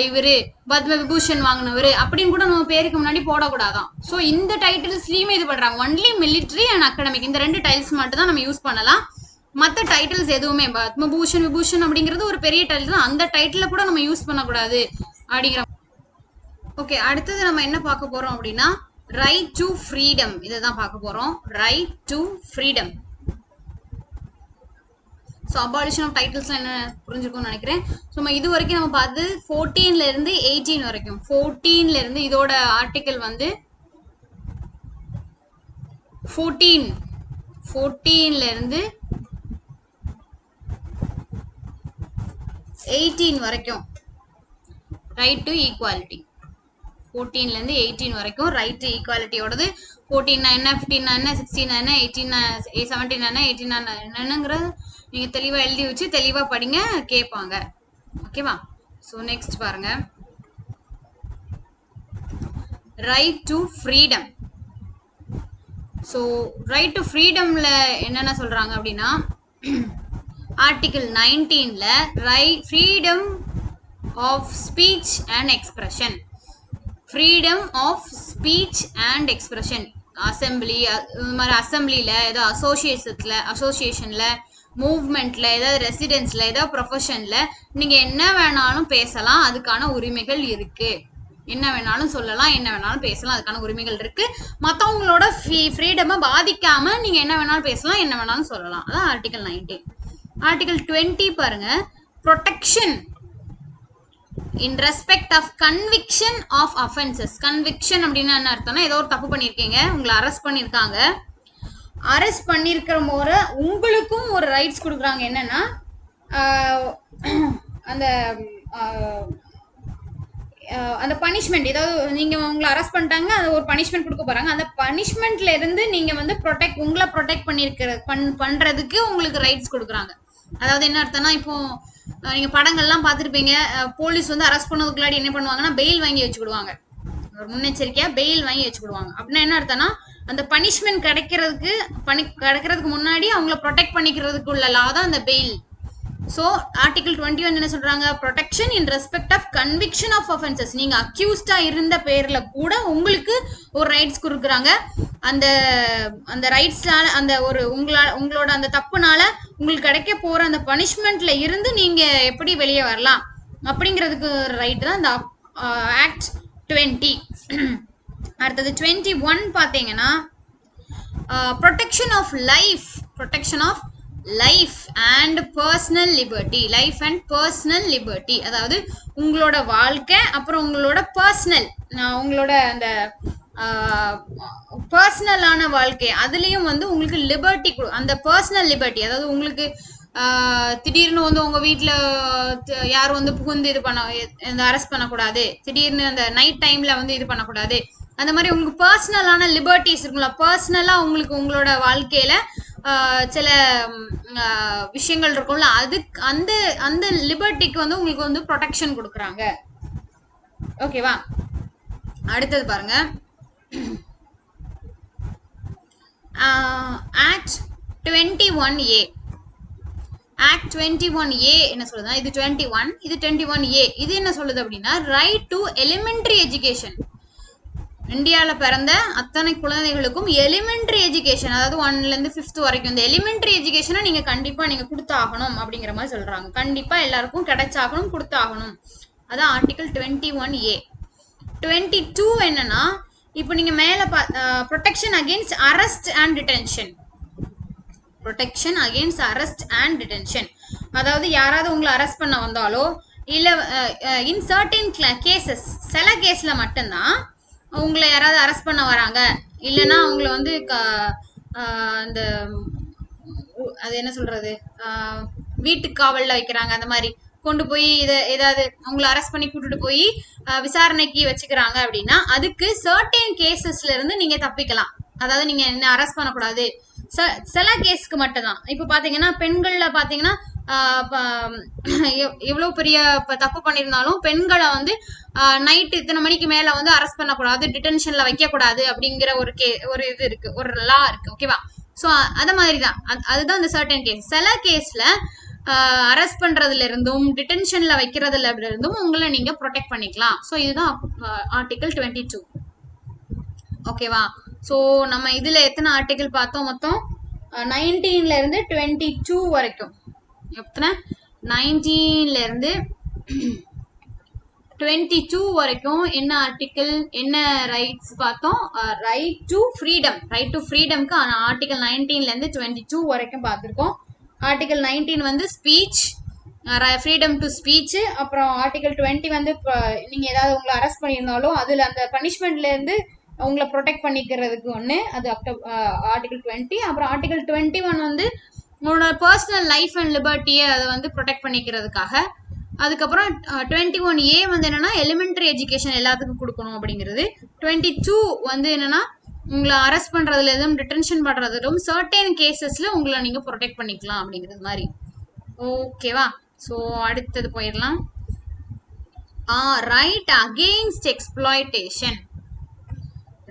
இவரு பத்ம விபூஷன் வாங்கினவரு அப்படின்னு கூட நம்ம பேருக்கு முன்னாடி போடக்கூடாதான். ஸோ இந்த டைட்டில்ஸ்லயுமே இது பண்றாங்க. ஒன்லி மிலிட்ரி அண்ட் அகாடமிக், இந்த 2 டைட்டில்ஸ் மட்டும் தான் நம்ம யூஸ் பண்ணலாம். மற்ற டைட்டில்ஸ் எதுவுமே பத்மபூஷன் விபூஷன் அப்படிங்கிறது ஒரு பெரிய டைட்டில் தான், அந்த டைட்டில கூட நம்ம யூஸ் பண்ணக்கூடாது அப்படிங்கிற. ஓகே, அடுத்தது நம்ம என்ன பார்க்க போறோம் அப்படின்னா ரைட் டு ஃப்ரீடம். இதை தான் பார்க்க போறோம். Right to freedom. So abolition of titles என்ன புரிஞ்சிருக்கும்னு நினைக்கிறேன். ஸோ நம்ம இது வரைக்கும் நம்ம பார்த்து 14ல இருந்து 18 வரைக்கும். 14ல இருந்து இதோட ஆர்டிக்கல் வந்து 14ல இருந்து 18 வரைக்கும் ரைட் டு ஈக்குவாலிட்டி. 14ல இருந்து 18 வரைக்கும் ரைட் டு ஈக்குவாலிட்டியோடது. 14 என்ன, 15 என்ன, 16 என்ன, 18 17 என்ன, 18 என்னங்கிறது நீங்க தெளிவா எழுதி வச்சு தெளிவா படிங்க, கேட்பாங்க. ஓகேவா? ஸோ நெக்ஸ்ட் பாருங்க, right to freedom. So right to ஃப்ரீடம்ல என்னென்ன சொல்றாங்க அப்படின்னா ஆர்டிகிள் 19ல freedom of speech and expression, freedom of speech and expression, assembly இது மாதிரி அசம்பிளியில் ஏதோ அசோசியேஷனில் மூவ்மெண்ட்டில் ஏதாவது ரெசிடென்ஸில் ஏதாவது ப்ரொஃபஷனில் நீங்கள் என்ன வேணாலும் பேசலாம், அதுக்கான உரிமைகள் இருக்குது. என்ன வேணாலும் சொல்லலாம், என்ன வேணாலும் பேசலாம், அதுக்கான உரிமைகள் இருக்குது. மற்றவங்களோட ஃப்ரீடமை பாதிக்காமல் நீங்கள் என்ன வேணாலும் பேசலாம், என்ன வேணாலும் சொல்லலாம். அதான் ஆர்டிகல் 19. ஆர்டிகல் 20 பாருங்க, protection in respect of conviction of offences. Conviction அப்படின்னா என்ன அர்த்தம்னா, ஏதோ ஒரு தப்பு பண்ணியிருக்கீங்க, உங்களை அரெஸ்ட் பண்ணியிருக்காங்க. அரெஸ்ட் பண்ணியிருக்கிற முறை உங்களுக்கும் ஒரு ரைட்ஸ் கொடுக்குறாங்க. என்னன்னா அந்த அந்த பனிஷ்மெண்ட், ஏதாவது நீங்கள் உங்களை அரெஸ்ட் பண்ணிட்டாங்க, அது ஒரு பனிஷ்மெண்ட் கொடுக்க போகிறாங்க. அந்த பனிஷ்மெண்ட்ல இருந்து நீங்கள் வந்து உங்களை ப்ரொடெக்ட் பண்ணுறதுக்கு உங்களுக்கு ரைட்ஸ் கொடுக்குறாங்க. அதாவது என்ன அர்த்தம்னா, இப்போ நீங்கள் படங்கள்லாம் பார்த்துருப்பீங்க, போலீஸ் வந்து அரெஸ்ட் பண்ணதுக்குள்ளாடி என்ன பண்ணுவாங்கன்னா பெயில் வாங்கி வச்சுக்கிடுவாங்க, ஒரு முன்னெச்சரிக்கையாக பெயில் வாங்கி வச்சுக்கிடுவாங்க. அப்படின்னா என்ன அர்த்தம்னா, அந்த பனிஷ்மெண்ட் கிடைக்கிறதுக்கு முன்னாடி அவங்கள ப்ரொடெக்ட் பண்ணிக்கிறதுக்கு உள்ள லா தான் அந்த பெயில். ஸோ ஆர்டிகல் 21 என்ன சொல்றாங்க, protection in respect of conviction of offences. நீங்க அக்யூஸ்டா இருந்த பேர்ல கூட உங்களுக்கு ஒரு ரைட்ஸ் கொடுக்குறாங்க. அந்த அந்த ரைட்ஸ்னால, அந்த ஒரு உங்களோட அந்த தப்புனால உங்களுக்கு கிடைக்க போற அந்த பனிஷ்மெண்ட்ல இருந்து நீங்க எப்படி வெளியே வரலாம் அப்படிங்கிறதுக்கு ரைட் தான் இந்த ஆக்ட் 20. அடுத்தது 21 பார்த்தீங்கன்னா, protection of life and personal liberty. Life and personal liberty, அதாவது உங்களோட வாழ்க்கை, அப்புறம் உங்களோட பர்சனல், உங்களோட அந்த பர்சனலான வாழ்க்கை, அதுலேயும் வந்து உங்களுக்கு லிபர்ட்டி, அந்த பர்சனல் லிபர்ட்டி, அதாவது உங்களுக்கு திடீர்னு வந்து உங்கள் வீட்டில் யாரும் வந்து புகுந்து இந்த அரெஸ்ட் பண்ணக்கூடாது, திடீர்னு அந்த நைட் டைமில் வந்து இது பண்ணக்கூடாது. அந்த மாதிரி உங்களுக்கு பர்சனலான லிபர்ட்டிஸ் இருக்குங்களா, பர்சனலாக உங்களுக்கு உங்களோட வாழ்க்கையில் சில விஷயங்கள் இருக்கும்ல, அதுக்கு அந்த அந்த லிபர்ட்டிக்கு வந்து உங்களுக்கு வந்து ப்ரொடெக்ஷன் கொடுக்குறாங்க. ஓகேவா? அடுத்தது பாருங்க, ஆக்ட் 21A. ஆக்ட் 21A என்ன சொல்லுதுன்னா, இது 21, இது 21A. இது என்ன சொல்லுது அப்படின்னா, ரைட் டு எலிமெண்ட்ரி எஜுகேஷன். இந்தியாவில் பிறந்த அத்தனை குழந்தைகளுக்கும் எலிமெண்ட்ரி எஜுகேஷன், அதாவது 1லேருந்து 5th வரைக்கும் இந்த எலிமெண்ட்ரி எஜுகேஷனை நீங்கள் கண்டிப்பாக நீங்கள் கொடுத்தாகணும் அப்படிங்கிற மாதிரி சொல்கிறாங்க. கண்டிப்பாக எல்லாருக்கும் கிடைச்சாகணும், கொடுத்தாகணும். அதான் ஆர்டிகல் 21A. 22 என்னன்னா, இப்போ நீங்கள் மேலே protection against arrest and detention. Protection against arrest and detention, அதாவது யாராவது உங்களை அரெஸ்ட் பண்ண வந்தாலோ இல்லை இன் சர்டன் கேசஸ், சில கேஸில் மட்டும்தான் உங்களை யாராவது அரெஸ்ட் பண்ண வராங்க, இல்லைன்னா அவங்கள வந்து அந்த அது என்ன சொல்றது, வீட்டுக்கு காவலில் வைக்கிறாங்க, அந்த மாதிரி கொண்டு போய் ஏதாவது உங்களை அரெஸ்ட் பண்ணி கூட்டிட்டு போய் விசாரணைக்கு வச்சுக்கிறாங்க அப்படின்னா, அதுக்கு சர்டன் கேசஸ்ல இருந்து நீங்க தப்பிக்கலாம். அதாவது நீங்க என்ன அரெஸ்ட் பண்ணக்கூடாது, சில கேஸ்க்கு மட்டும்தான். இப்போ பாத்தீங்கன்னா பெண்கள்ல பாத்தீங்கன்னா எவ்வளவு பெரிய தப்பு பண்ணியிருந்தாலும் பெண்களை வந்து நைட்டு இத்தனை மணிக்கு மேல வந்து அரெஸ்ட் பண்ணக்கூடாது, டிடென்ஷன்ல வைக்கக்கூடாது அப்படிங்கிற ஒரு இது இருக்கு, ஒரு லா இருக்கு. ஓகேவா? ஸோ அது மாதிரி தான், அதுதான் இந்த சர்டன் கேஸ். சில கேஸ்ல அரெஸ்ட் பண்றதுல இருந்தும் டிடென்ஷன்ல வைக்கிறதுல இருந்தும் உங்களை நீங்க ப்ரொடெக்ட் பண்ணிக்கலாம். ஸோ இதுதான் ஆர்டிகல் 22. ஓகேவா? ஸோ நம்ம இதுல எத்தனை ஆர்டிகல் பார்த்தோம், மொத்தம் 19ல இருந்து 22 வரைக்கும். எத்தனை? 19ல இருந்து 22 வரைக்கும் என்ன ஆர்டிகல், என்ன ரைட்ஸ் பார்த்தோம். ரைட் டு ஃப்ரீடம்க்கு ஆர்டிகல் 19ல இருந்து 22 வரைக்கும் பார்த்துருக்கோம். ஆர்டிகல் 19 வந்து ஸ்பீச், ஃப்ரீடம் டு ஸ்பீச். அப்புறம் ஆர்டிகல் 20 வந்து நீங்க ஏதாவது உங்களை அரெஸ்ட் பண்ணியிருந்தாலும் அதுல அந்த பனிஷ்மெண்ட்ல இருந்து உங்களை ப்ரொடெக்ட் பண்ணிக்கிறதுக்கு ஒன்று, அது ஆர்டிகல் 20. அப்புறம் ஆர்டிகல் 21 வந்து உங்களோட பர்சனல் லைஃப் அண்ட் லிபர்ட்டியை அதை வந்து ப்ரொடெக்ட் பண்ணிக்கிறதுக்காக. அதுக்கப்புறம் 21A வந்து என்னன்னா எலிமெண்ட்ரி எஜுகேஷன் எல்லாத்துக்கும் கொடுக்கணும் அப்படிங்கிறது. 22 வந்து என்னன்னா உங்களை அரெஸ்ட் பண்றதுல எதுவும் டிடென்ஷன் பண்றதுலும் சர்டன் கேசஸ்ல உங்களை நீங்க ப்ரொடெக்ட் பண்ணிக்கலாம் அப்படிங்கிறது மாதிரி. ஓகேவா? ஸோ அடுத்தது போயிடலாம். Right against exploitation.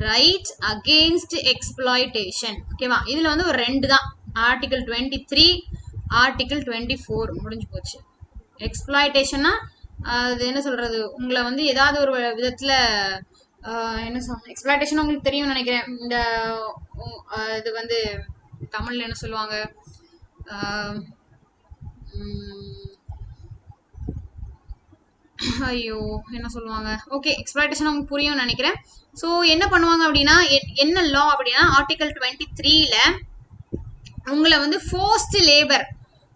Right against exploitation. ஓகேவா, இதுல வந்து ஒரு 2 தான், ஆர்டிகல் 23, ஆர்டிகல் 24 முடிஞ்சு போச்சு. எக்ஸ்ப்ளாய்டேஷன்னா அது என்ன சொல்றது, உங்களை வந்து ஏதாவது ஒரு விதத்துல என்ன சொல், எக்ஸ்ப்ளாய்டேஷன் உங்களுக்கு தெரியும் நினைக்கிறேன். இந்த இது வந்து தமிழ்ல என்ன சொல்லுவாங்க, ஐயோ என்ன சொல்லுவாங்க, ஓகே எக்ஸ்ப்ளாய்டேஷன் உங்களுக்கு புரியும் நினைக்கிறேன். ஸோ என்ன பண்ணுவாங்க அப்படின்னா, என்ன லா அப்படின்னா ஆர்டிகல் 23ல உங்களை வந்து ஃபோர்ஸ்ட் லேபர்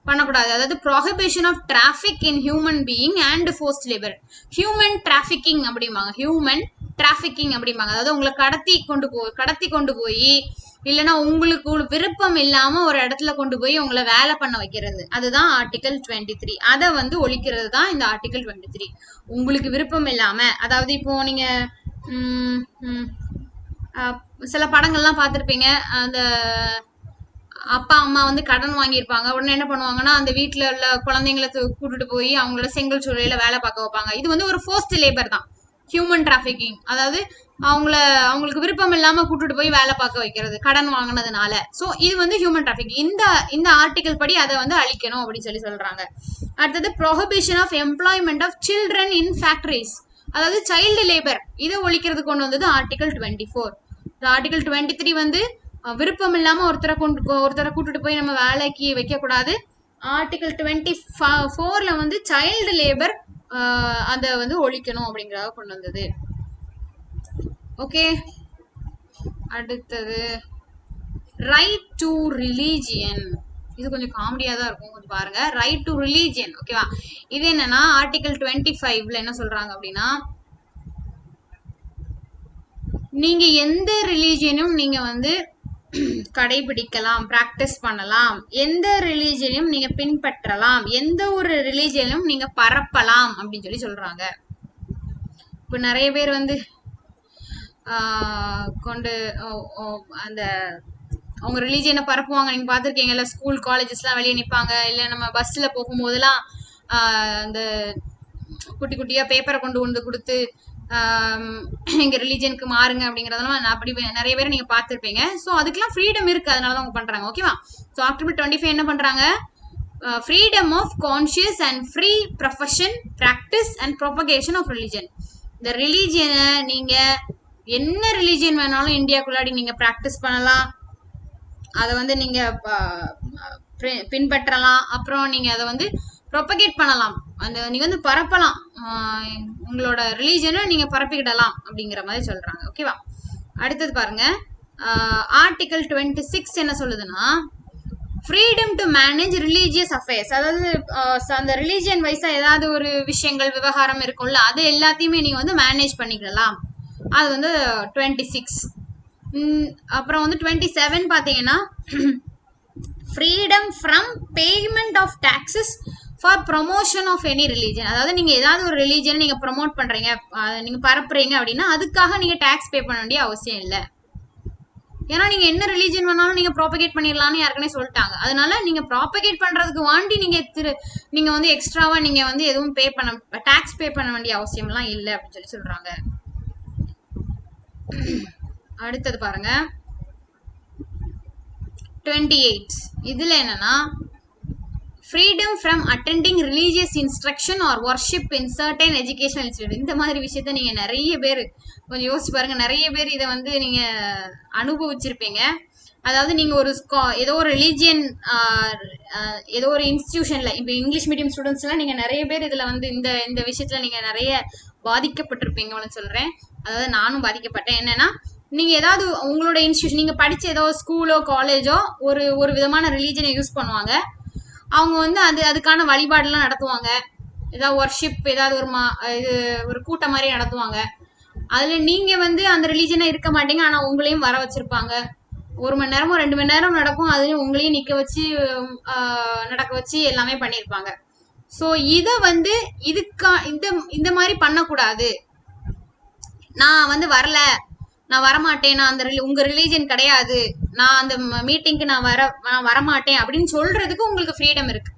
பண்ணக்கூடாது. அதாவது prohibition of traffic in human being and forced labour. Human trafficking அப்படிம்பாங்க, ஹியூமன் டிராஃபிக்கிங் அப்படிம்பாங்க. அதாவது உங்களை கடத்தி கொண்டு போய் இல்லைன்னா உங்களுக்கு விருப்பம் இல்லாம ஒரு இடத்துல கொண்டு போய் உங்களை வேலை பண்ண வைக்கிறது, அதுதான் ஆர்டிகல் 23. அதை வந்து ஒழிக்கிறது தான் இந்த ஆர்டிகல் 23. உங்களுக்கு விருப்பம் இல்லாம, அதாவது இப்போ நீங்க சில படங்கள்லாம் பார்த்துருப்பீங்க, அந்த அப்பா அம்மா வந்து கடன் வாங்கியிருப்பாங்க, உடனே என்ன பண்ணுவாங்கன்னா அந்த வீட்டில் உள்ள குழந்தைங்களை கூட்டிட்டு போய் அவங்களோட செங்கல் சூழலையில வேலை பார்க்க வைப்பாங்க. இது வந்து ஒரு ஃபோர்ஸ்ட் லேபர் தான், ஹியூமன் டிராஃபிக்கிங். அதாவது அவங்களுக்கு விருப்பம் இல்லாம கூட்டிட்டு போய் வேலை பார்க்க வைக்கிறது கடன் வாங்கினதுனால. ஸோ இது வந்து ஹியூமன் டிராஃபிக்கிங். இந்த ஆர்டிகல் படி அதை வந்து அழிக்கணும் அப்படின்னு சொல்றாங்க. அடுத்தது prohibition of employment of children in factories, அதாவது சைல்டு லேபர், இதை ஒழிக்கிறது கொண்டு வந்தது ஆர்டிகல் 24. ஆர்டிகல் 23 வந்து விருப்பம் இல்லாம ஒருத்தரை கூட்டிட்டு போய் நம்ம வேலைக்கு வைக்க கூடாது. ஆர்டிகல் 24ல வந்து சைல்டு லேபர் அதை வந்து ஒழிக்கணும் அப்படிங்கிறத கொண்டு வந்தது. ஓகே, அடுத்தது ரைட் டு ரிலீஜியன். இது கொஞ்சம் காமெடியா தான் இருக்கும், கொஞ்சம் பாருங்க. ரைட் டு ரிலீஜியன், ஓகேவா. இது என்னன்னா ஆர்டிகல் 25ல என்ன சொல்றாங்க அப்படின்னா, நீங்க எந்த ரிலீஜியனும் நீங்க வந்து கடைபிடிக்கலாம், பிராக்டிஸ் பண்ணலாம், எந்த ரிலீஜியனையும் நீங்க பின்பற்றலாம், எந்த ஒரு ரிலீஜியனும் நீங்க பரப்பலாம் அப்படின்னு சொல்றாங்க. இப்ப நிறைய பேர் வந்து கொண்டு அந்த அவங்க ரிலீஜியனை பரப்புவாங்க. நீங்க பாத்திருக்கீங்கல்ல, ஸ்கூல் காலேஜஸ்லாம் வெளியே நிற்பாங்க, இல்லை நம்ம பஸ்ல போகும்போதெல்லாம் அந்த குட்டி குட்டியா பேப்பரை கொண்டு வந்து கொடுத்து எங்க ரிலீஜனுக்கு மாறுங்க அப்படிங்கறதெல்லாம் அப்படி நிறைய பேர் நீங்க பார்த்திருப்பீங்க. ஸோ அதுக்கெல்லாம் ஃப்ரீடம் இருக்கு, அதனாலதான் அவங்க பண்றாங்க. ஓகேவா. ஸோ ஆர்டிகல் 25 என்ன பண்றாங்க, freedom of conscious and free profession, practice and propagation of religion. இந்த ரிலீஜியனை நீங்க என்ன ரிலீஜியன் வேணாலும் இந்தியாக்குள்ளாடி நீங்க பிராக்டிஸ் பண்ணலாம், அதை வந்து நீங்க பின்பற்றலாம், அப்புறம் நீங்க அதை வந்து ப்ரொபகேட் பண்ணலாம், அந்த நீங்க வந்து பரப்பலாம், உங்களோட ரிலீஜனை நீங்க பரப்பிக்கிடலாம் அப்படிங்கிற மாதிரி சொல்றாங்க. ஓகேவா. அடுத்தது பாருங்க, ஆர்டிகல் 26 என்ன சொல்லுதுன்னா, freedom to manage religious affairs. அதாவது அந்த ரிலீஜியன் வைஸா ஏதாவது ஒரு விஷயங்கள் விவகாரம் இருக்கும்ல, அது எல்லாத்தையுமே நீங்க வந்து மேனேஜ் பண்ணிக்கலாம். அது வந்து 26. அப்புறம் வந்து 27 பாத்தீங்கன்னா, freedom from payment of taxes for promotion of any religion. அதாவது நீங்க ஏதாவது ஒரு ரிலீஜன் நீங்க ப்ரொமோட் பண்றீங்க, நீங்க பரப்புறீங்க அப்படின்னா அதுக்காக நீங்க டாக்ஸ் பே பண்ண வேண்டிய அவசியம் இல்லை. ஏன்னா நீங்க என்ன ரிலீஜன் வேணாலும் நீங்க ப்ராபகேட் பண்ணிடலாம்னு யாருக்குனே சொல்லிட்டாங்க. அதனால நீங்க ப்ராபகேட் பண்றதுக்கு வாண்டி நீங்க வந்து எக்ஸ்ட்ராவா நீங்க வந்து எதுவும் டாக்ஸ் பே பண்ண வேண்டிய அவசியம் எல்லாம் இல்லை அப்படின்னு சொல்றாங்க. அடுத்தது பாருங்க 28. இதுல என்னன்னா, freedom from attending religious instruction or worship in certain educational institute. இந்த மாதிரி விஷயத்த நீங்க நிறைய பேர் கொஞ்சம் யோசிச்சு பாருங்க, நிறைய பேர் இதை வந்து நீங்க அனுபவிச்சிருப்பீங்க. அதாவது நீங்க ஒரு ஏதோ ஒரு ரிலீஜியன் ஏதோ ஒரு இன்ஸ்டிடியூஷன்ல, இப்போ இங்கிலீஷ் மீடியம் ஸ்டூடெண்ட்ஸ் எல்லாம் நீங்க நிறைய பேர் இதுல வந்து இந்த விஷயத்துல நீங்க நிறைய பாதிக்கப்பட்டிருப்பீங்கன்னு சொல்றேன். அதாவது நானும் பாதிக்கப்பட்டேன். என்னன்னா, நீங்க ஏதாவது உங்களோட இன்ஸ்டிடியூஷன் நீங்க படிச்ச ஏதோ ஸ்கூலோ காலேஜோ ஒரு விதமான ரிலீஜனை யூஸ் பண்ணுவாங்க. அவங்க வந்து அதுக்கான வழிபாடுலாம் நடத்துவாங்க, ஏதாவது ஒர்ஷிப் ஏதாவது ஒரு கூட்டம் மாதிரி நடத்துவாங்க. அதுல நீங்க வந்து அந்த ரிலீஜனா இருக்க மாட்டீங்க, ஆனா உங்களையும் வர வச்சிருப்பாங்க. 1 மணி நேரமோ 2 மணி நேரம் நடக்கும், அதுலயும் உங்களையும் நிக்க வச்சு நடக்க வச்சு எல்லாமே பண்ணிருப்பாங்க. சோ இத வந்து இந்த மாதிரி பண்ணக்கூடாது. நான் வந்து வரல, நான் வரமாட்டேன், நான் உங்க ரிலீஜன் கிடையாது, நான் அந்த மீட்டிங்க்கு நான் வரமாட்டேன் அப்படின்னு சொல்றதுக்கு உங்களுக்கு ஃப்ரீடம் இருக்கு.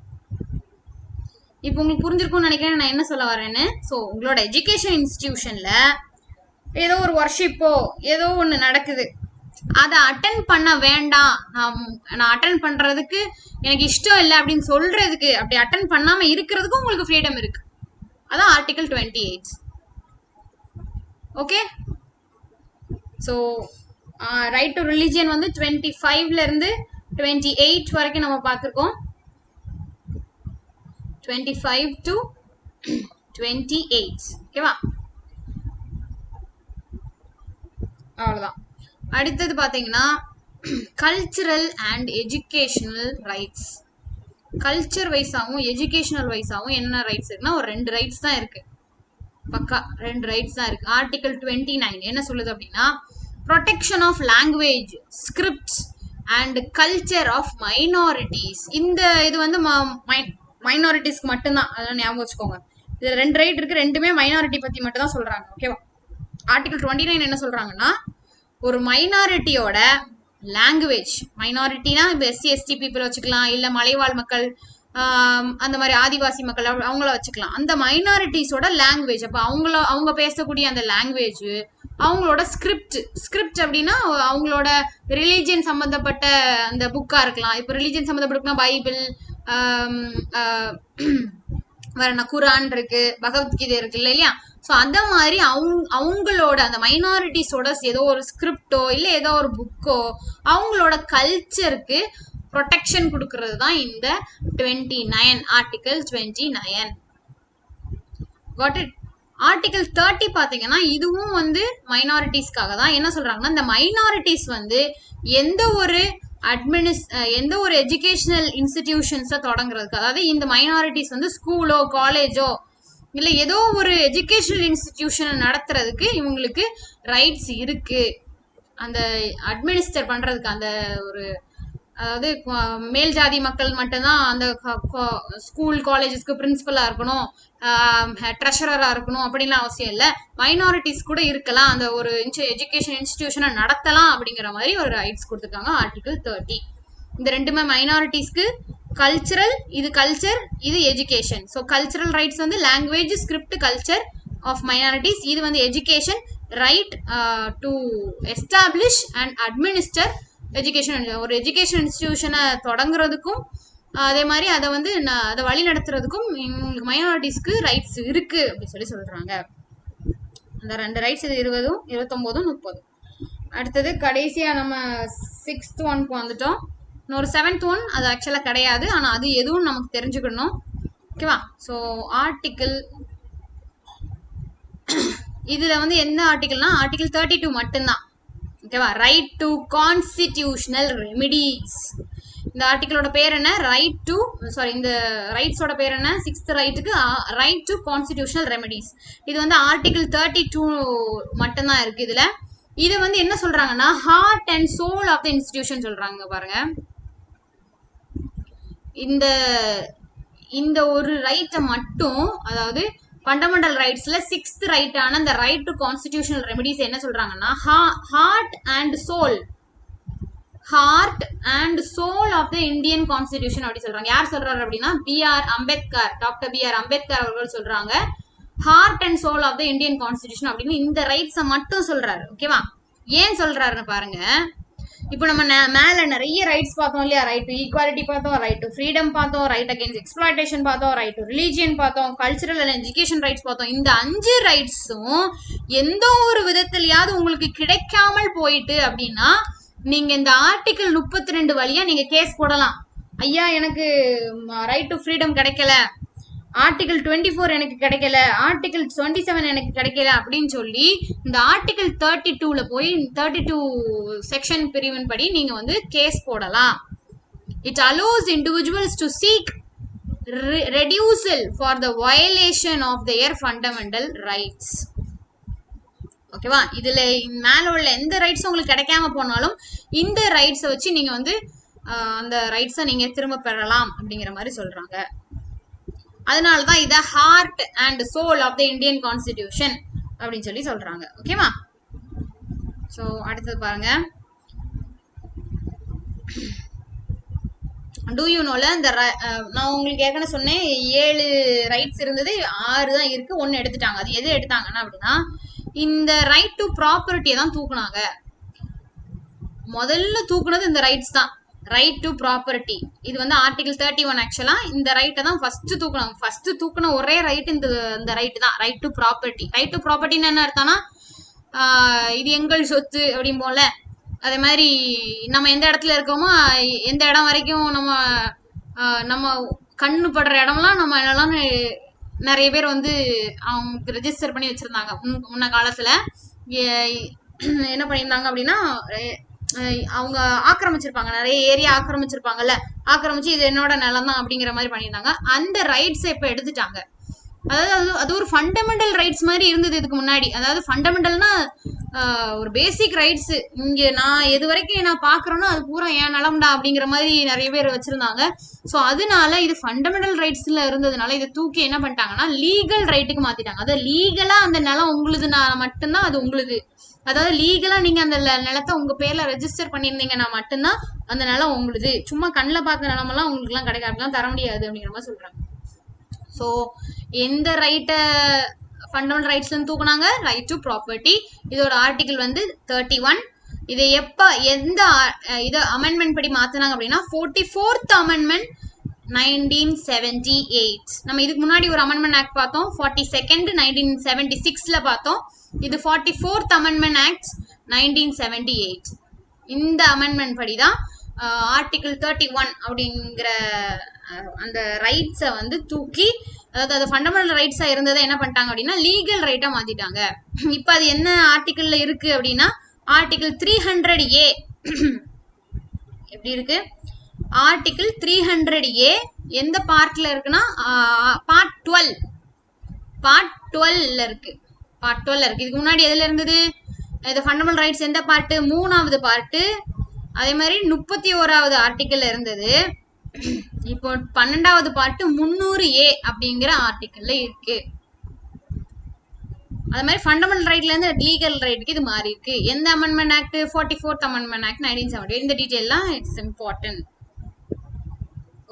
இப்போ உங்களுக்கு புரிஞ்சிருக்கும்னு நினைக்கிறேன் நான் என்ன சொல்ல வரேன்னு. ஸோ உங்களோட எஜுகேஷன் இன்ஸ்டிடியூஷன்ல ஏதோ ஒரு வர்ஷிப்போ ஏதோ ஒன்று நடக்குது, அதை அட்டன் பண்ண வேண்டாம், நான் அட்டன் பண்றதுக்கு எனக்கு இஷ்டம் இல்லை அப்படின்னு சொல்றதுக்கு, அப்படி அட்டன் பண்ணாம இருக்கிறதுக்கும் உங்களுக்கு ஃப்ரீடம் இருக்கு. அதான் article 28. Okay, so right to religion வந்து 25ல இருந்து 28 வரைக்கும் நம்ம பார்த்துருக்கோம். 25 to 28. ஓகேவா? அவ்வளோதான். அடுத்தது பார்த்தீங்கன்னா cultural and educational rights. Culture வைஸாகவும் எஜுகேஷனல் வைஸாகவும் என்ன ரைட்ஸ் இருக்குன்னா ஒரு 2 ரைட்ஸ் தான் இருக்கு. பக்கா 2 ரைட்ஸ் தான் இருக்கு. ஆர்டிகல் 29 என்ன சொல்லுது அப்படின்னா, protection of language, scripts and culture of minorities. இந்த இது வந்து மைனாரிட்டிஸ்க்கு மட்டும்தான், அதெல்லாம் ஞாபகம் வச்சுக்கோங்க. இதுல 2 ரைட் இருக்கு, ரெண்டுமே மைனாரிட்டி பத்தி மட்டும் தான் சொல்றாங்க. ஓகேவா? ஆர்டிகல் 29 என்ன சொல்றாங்கன்னா, ஒரு மைனாரிட்டியோட லாங்குவேஜ், மைனாரிட்டினா இப்போ SC ST பீப்புள் வச்சுக்கலாம், இல்லை மலைவாழ் மக்கள், அந்த மாதிரி ஆதிவாசி மக்கள் அவங்கள வச்சுக்கலாம். அந்த மைனாரிட்டிஸோட லாங்குவேஜ், அப்போ அவங்க பேசக்கூடிய அந்த லாங்குவேஜ், அவங்களோட ஸ்கிரிப்ட் அப்படின்னா அவங்களோட ரிலீஜியன் சம்மந்தப்பட்ட அந்த புக்காக இருக்கலாம். இப்போ ரிலீஜியன் சம்மந்தப்பட்ட பைபிள், வேற என்ன, குரான் இருக்கு, பகவத்கீதை இருக்கு இல்லையா? ஸோ அந்த மாதிரி அவங்களோட அந்த மைனாரிட்டிஸோட ஏதோ ஒரு ஸ்கிரிப்டோ இல்லை ஏதோ ஒரு புக்கோ அவங்களோட கல்ச்சருக்கு ப்ரொடெக்ஷன் கொடுக்கறது தான் இந்த 29, ஆர்டிகல் 29. Got it? ஆர்டிகல் 30 பார்த்தீங்கன்னா இதுவும் வந்து மைனாரிட்டிஸ்க்காக தான். என்ன சொல்றாங்கன்னா, இந்த மைனாரிட்டிஸ் வந்து எந்த ஒரு எஜுகேஷனல் இன்ஸ்டிடியூஷன்ஸை தொடங்குறதுக்கு, அதாவது இந்த மைனாரிட்டிஸ் வந்து ஸ்கூலோ காலேஜோ இல்லை ஏதோ ஒரு எஜுகேஷனல் இன்ஸ்டிடியூஷனை நடத்துறதுக்கு இவங்களுக்கு ரைட்ஸ் இருக்கு. அந்த அட்மினிஸ்டர் பண்றதுக்கு, அந்த ஒரு அதாவது மேல் ஜாதி மக்கள் மட்டும்தான் அந்த ஸ்கூல் காலேஜஸ்க்கு பிரின்சிபலா இருக்கணும், ட்ரெஷரரா இருக்கணும் அப்படின்லாம் அவசியம் இல்லை. மைனாரிட்டிஸ் கூட இருக்கலாம், அந்த ஒரு எஜுகேஷன் இன்ஸ்டிடியூஷனை நடத்தலாம் அப்படிங்கிற மாதிரி ஒரு ரைட்ஸ் கொடுத்துருக்காங்க ஆர்டிகல் 30. இந்த ரெண்டுமே மைனாரிட்டிஸ்க்கு கல்ச்சரல், இது கல்ச்சர், இது எஜுகேஷன். ஸோ கல்ச்சரல் ரைட்ஸ் வந்து language, script, culture of minorities. இது வந்து education right to establish and administer education. ஒரு எஜுகேஷன் இன்ஸ்டிடியூஷனை தொடங்குறதுக்கும் அதே மாதிரி அதை வந்து அதை வழி நடத்துறதுக்கும் இவங்களுக்கு மைனாரிட்டிஸ்க்கு ரைட்ஸ் இருக்கு அப்படி சொல்றாங்க. அந்த 2 ரைட்ஸ், இது 20, 29, 30. அடுத்தது கடைசியா நம்ம 6th ஒன்க்கு வந்துட்டோம். இன்னொரு 7th ஒன், அது ஆக்சுவலாக கிடையாது, ஆனால் அது எதுவும் நமக்கு தெரிஞ்சுக்கணும். ஓகேவா? ஸோ ஆர்டிக்கிள் இதில் வந்து எந்த ஆர்டிக்கிள்னா ஆர்டிக்கிள் 32 மட்டும்தான். ஓகேவா? Right to constitutional remedies. இந்த ஆர்டிக்கிளோட பேர் என்ன? இந்த ரைட்ஸோட பேர் என்ன? 6th ரைட்டுக்கு ரைட் டு கான்ஸ்டிடியூஷனல் ரெமிடிஸ். இது வந்து ஆர்டிக்கிள் 32 மட்டும்தான் இருக்கு. இது வந்து என்ன சொல்றாங்கன்னா, heart and soul of the institution சொல்றாங்க. பாருங்க, இந்த ஒரு ரைட்டை மட்டும், அதாவது ஃபண்டமெண்டல் ரைட்ஸ்ல 6th ரைட்டான இந்த ரைட் டு கான்ஸ்டிடியூஷனல் ரெமிடிஸ் என்ன சொல்றாங்கன்னா, heart and soul of the Indian constitution அப்படி சொல்றாங்க. யார் சொல்றாரு அப்படின்னா டாக்டர் BR அம்பேத்கர் அவர்கள் சொல்றாங்க. Heart and soul of the Indian constitution அப்படின்னு இந்த ரைட்ஸை மட்டும் சொல்றாரு. ஓகேவா? ஏன் சொல்றாருன்னு பாருங்க. இப்போ நம்ம மேல நிறைய ரைட்ஸ் பார்த்தோம் இல்லையா? ரைட் டு ஈக்குவாலிட்டி பார்த்தோம், ரைட் டு ஃப்ரீடம் பார்த்தோம், ரைட் அகேன்ஸ்ட் எக்ஸ்ப்ளாய்டேஷன் பார்த்தோம், ரைட் டு ரிலீஜியன் பார்த்தோம், கல்ச்சரல் அண்ட் எஜுகேஷன் ரைட்ஸ் பார்த்தோம். இந்த 5 ரைட்ஸும் எந்த ஒரு விதத்திலையாவது உங்களுக்கு கிடைக்காமல் போயிட்டு அப்படின்னா நீங்க இந்த ஆர்டிகிள் 32 வழியா நீங்க கேஸ் போடலாம். ஐயா, எனக்கு ரைட் டு ஃப்ரீடம் கிடைக்கல, ஆர்டிகிள் 24 எனக்கு கிடைக்கல, ஆர்டிகிள் 27 எனக்கு கிடைக்கல அப்படின்னு சொல்லி இந்த ஆர்டிகிள் 32ல போய் 32 செக்ஷன் பிரிவின் படி நீங்க வந்து கேஸ் போடலாம். It allows individuals to seek redressal for the violation of their fundamental rights. ஓகேவா? இதுல மேல உள்ள எந்த ரைட்ஸும் உங்களுக்கு கிடைக்காம போனாலும் இந்த ரைட்ஸை வச்சு நீங்க வந்து அந்த ரைட்ஸை நீங்க திரும்ப பெறலாம் அப்படிங்கிற மாதிரி சொல்றாங்க. அதனால தான் இதை heart and soul of the Indian constitution அப்படின்னு சொல்லி சொல்றாங்க. ஓகேவா? ஸோ அடுத்தது பாருங்க, டூ யூ நோல இந்த நான் உங்களுக்கு ஏற்கனவே சொன்னேன் 7 ரைட்ஸ் இருந்தது, 6 தான் இருக்கு, 1 எடுத்துட்டாங்க. அது எது எடுத்தாங்கன்னா அப்படின்னா இந்த ரைட் டு ப்ராப்பர்ட்டியை தான் தூக்குனாங்க. முதல்ல தூக்குனது இந்த ரைட்ஸ் தான், ரைட் டு ப்ராப்பர்ட்டி. இது வந்து ஆர்டிகல் 31. ஆக்சுவலா இந்த ரைட்டை தான் ஃபர்ஸ்ட் தூக்குனாங்க. ஃபர்ஸ்ட் தூக்குன ஒரே ரைட் இந்த ரைட் தான், right to property. Right to ப்ராப்பர்ட்டின்னு என்ன அர்த்தம்னா இது எங்கள் சொத்து அப்படின் போல. அதே மாதிரி நம்ம எந்த இடத்துல இருக்கோமோ எந்த இடம் வரைக்கும் நம்ம கண்ணு படுற இடம்லாம் நம்ம என்னெல்லாம் நிறைய பேர் வந்து அவங்க ரெஜிஸ்டர் பண்ணி வச்சிருந்தாங்க. முன்ன காலத்துல என்ன பண்ணியிருந்தாங்க அப்படின்னா, அவங்க ஆக்கிரமிச்சிருப்பாங்க, நிறைய ஏரியா ஆக்கிரமிச்சிருப்பாங்கல்ல, ஆக்கிரமிச்சு இது என்னோட நிலம் தான் அப்படிங்கிற மாதிரி பண்ணியிருந்தாங்க. அந்த ரைட்ஸை இப்ப எடுத்துட்டாங்க. அதாவது அது ஒரு ஃபண்டமெண்டல் ரைட்ஸ் மாதிரி இருந்தது இதுக்கு முன்னாடி. அதாவது ஃபண்டமெண்டல்னா ஒரு பேசிக் ரைட்ஸ். இங்க நான் எது வரைக்கும் நான் பாக்குறேனோ அது பூரா என் நிலம்டா அப்படிங்கிற மாதிரி நிறைய பேர் வச்சிருந்தாங்க. ஸோ அதனால இது ஃபண்டமெண்டல் ரைட்ஸ்ல இருந்ததுனால இதை தூக்கி என்ன பண்ணிட்டாங்கன்னா லீகல் ரைட்டுக்கு மாத்திட்டாங்க. அதாவது லீகலா அந்த நிலம் உங்களுதுனா மட்டும்தான் அது உங்களுது. அதாவது லீகலா நீங்க அந்த நிலத்தை உங்க பேர்ல ரெஜிஸ்டர் பண்ணியிருந்தீங்கன்னா மட்டும்தான் அந்த நிலம் உங்களுது. சும்மா கண்ணில் பார்த்த நிலமெல்லாம் உங்களுக்கு எல்லாம் கிடைக்காதுலாம் தர முடியாது அப்படிங்கிற மாதிரி சொல்றாங்க. ஸோ எந்த ரைட்டை ஃபண்டமெண்டல் ரைட்ஸ்ல தூக்குனாங்க? Right to property. இதோட ஆர்டிகிள் வந்து 31. இதை எந்த இதை அமெண்ட்மெண்ட் படி மாத்தினாங்க அப்படின்னா 44th அமெண்ட்மெண்ட் 1978. நம்ம இதுக்கு முன்னாடி ஒரு அமெண்ட்மெண்ட் ஆக்ட் பார்த்தோம், 42nd 1976ல பார்த்தோம். இது 44th அமெண்ட்மெண்ட் ஆக்ட் 1978. இந்த அமெண்ட்மெண்ட் படிதான் ஆர்டிகிள் 31 அப்படிங்கிற அந்த ரைட்ஸை வந்து தூக்கி, அதாவது அது ஃபண்டமெண்டல் ரைட்ஸா இருந்ததை என்ன பண்ணிட்டாங்க அப்படின்னா லீகல் ரைட்டா மாத்திட்டாங்க. இப்ப அது என்ன ஆர்டிகிள்ல இருக்கு அப்படின்னா ஆர்டிகிள் 300A எப்படி இருக்கு? ஆர்டிகிள் 300A எந்த பார்ட்ல இருக்குன்னா பார்ட் 12ல இருக்கு. பார்ட் 12ல இருக்கு. இதுக்கு முன்னாடி எதுல இருந்தது? இது ஃபண்டமெண்டல் ரைட்ஸ் எந்த பார்ட்? 3வது பார்ட். அதே மாதிரி 31வது ஆர்டிகிள் இருந்தது. இப்போ 12வது பார்ட் 300A அப்படிங்கிற ஆர்டிகிள்ல இருக்கு. அது மாதிரி ஃபண்டமெண்டல் ரைட்ல இருந்து லீகல் ரைட்டுக்கு இது மாறி இருக்கு. எந்த amendment act? 44th amendment act 1978. இந்த டீடைல்லாம் இட்ஸ் இம்பார்ட்டன்ட்.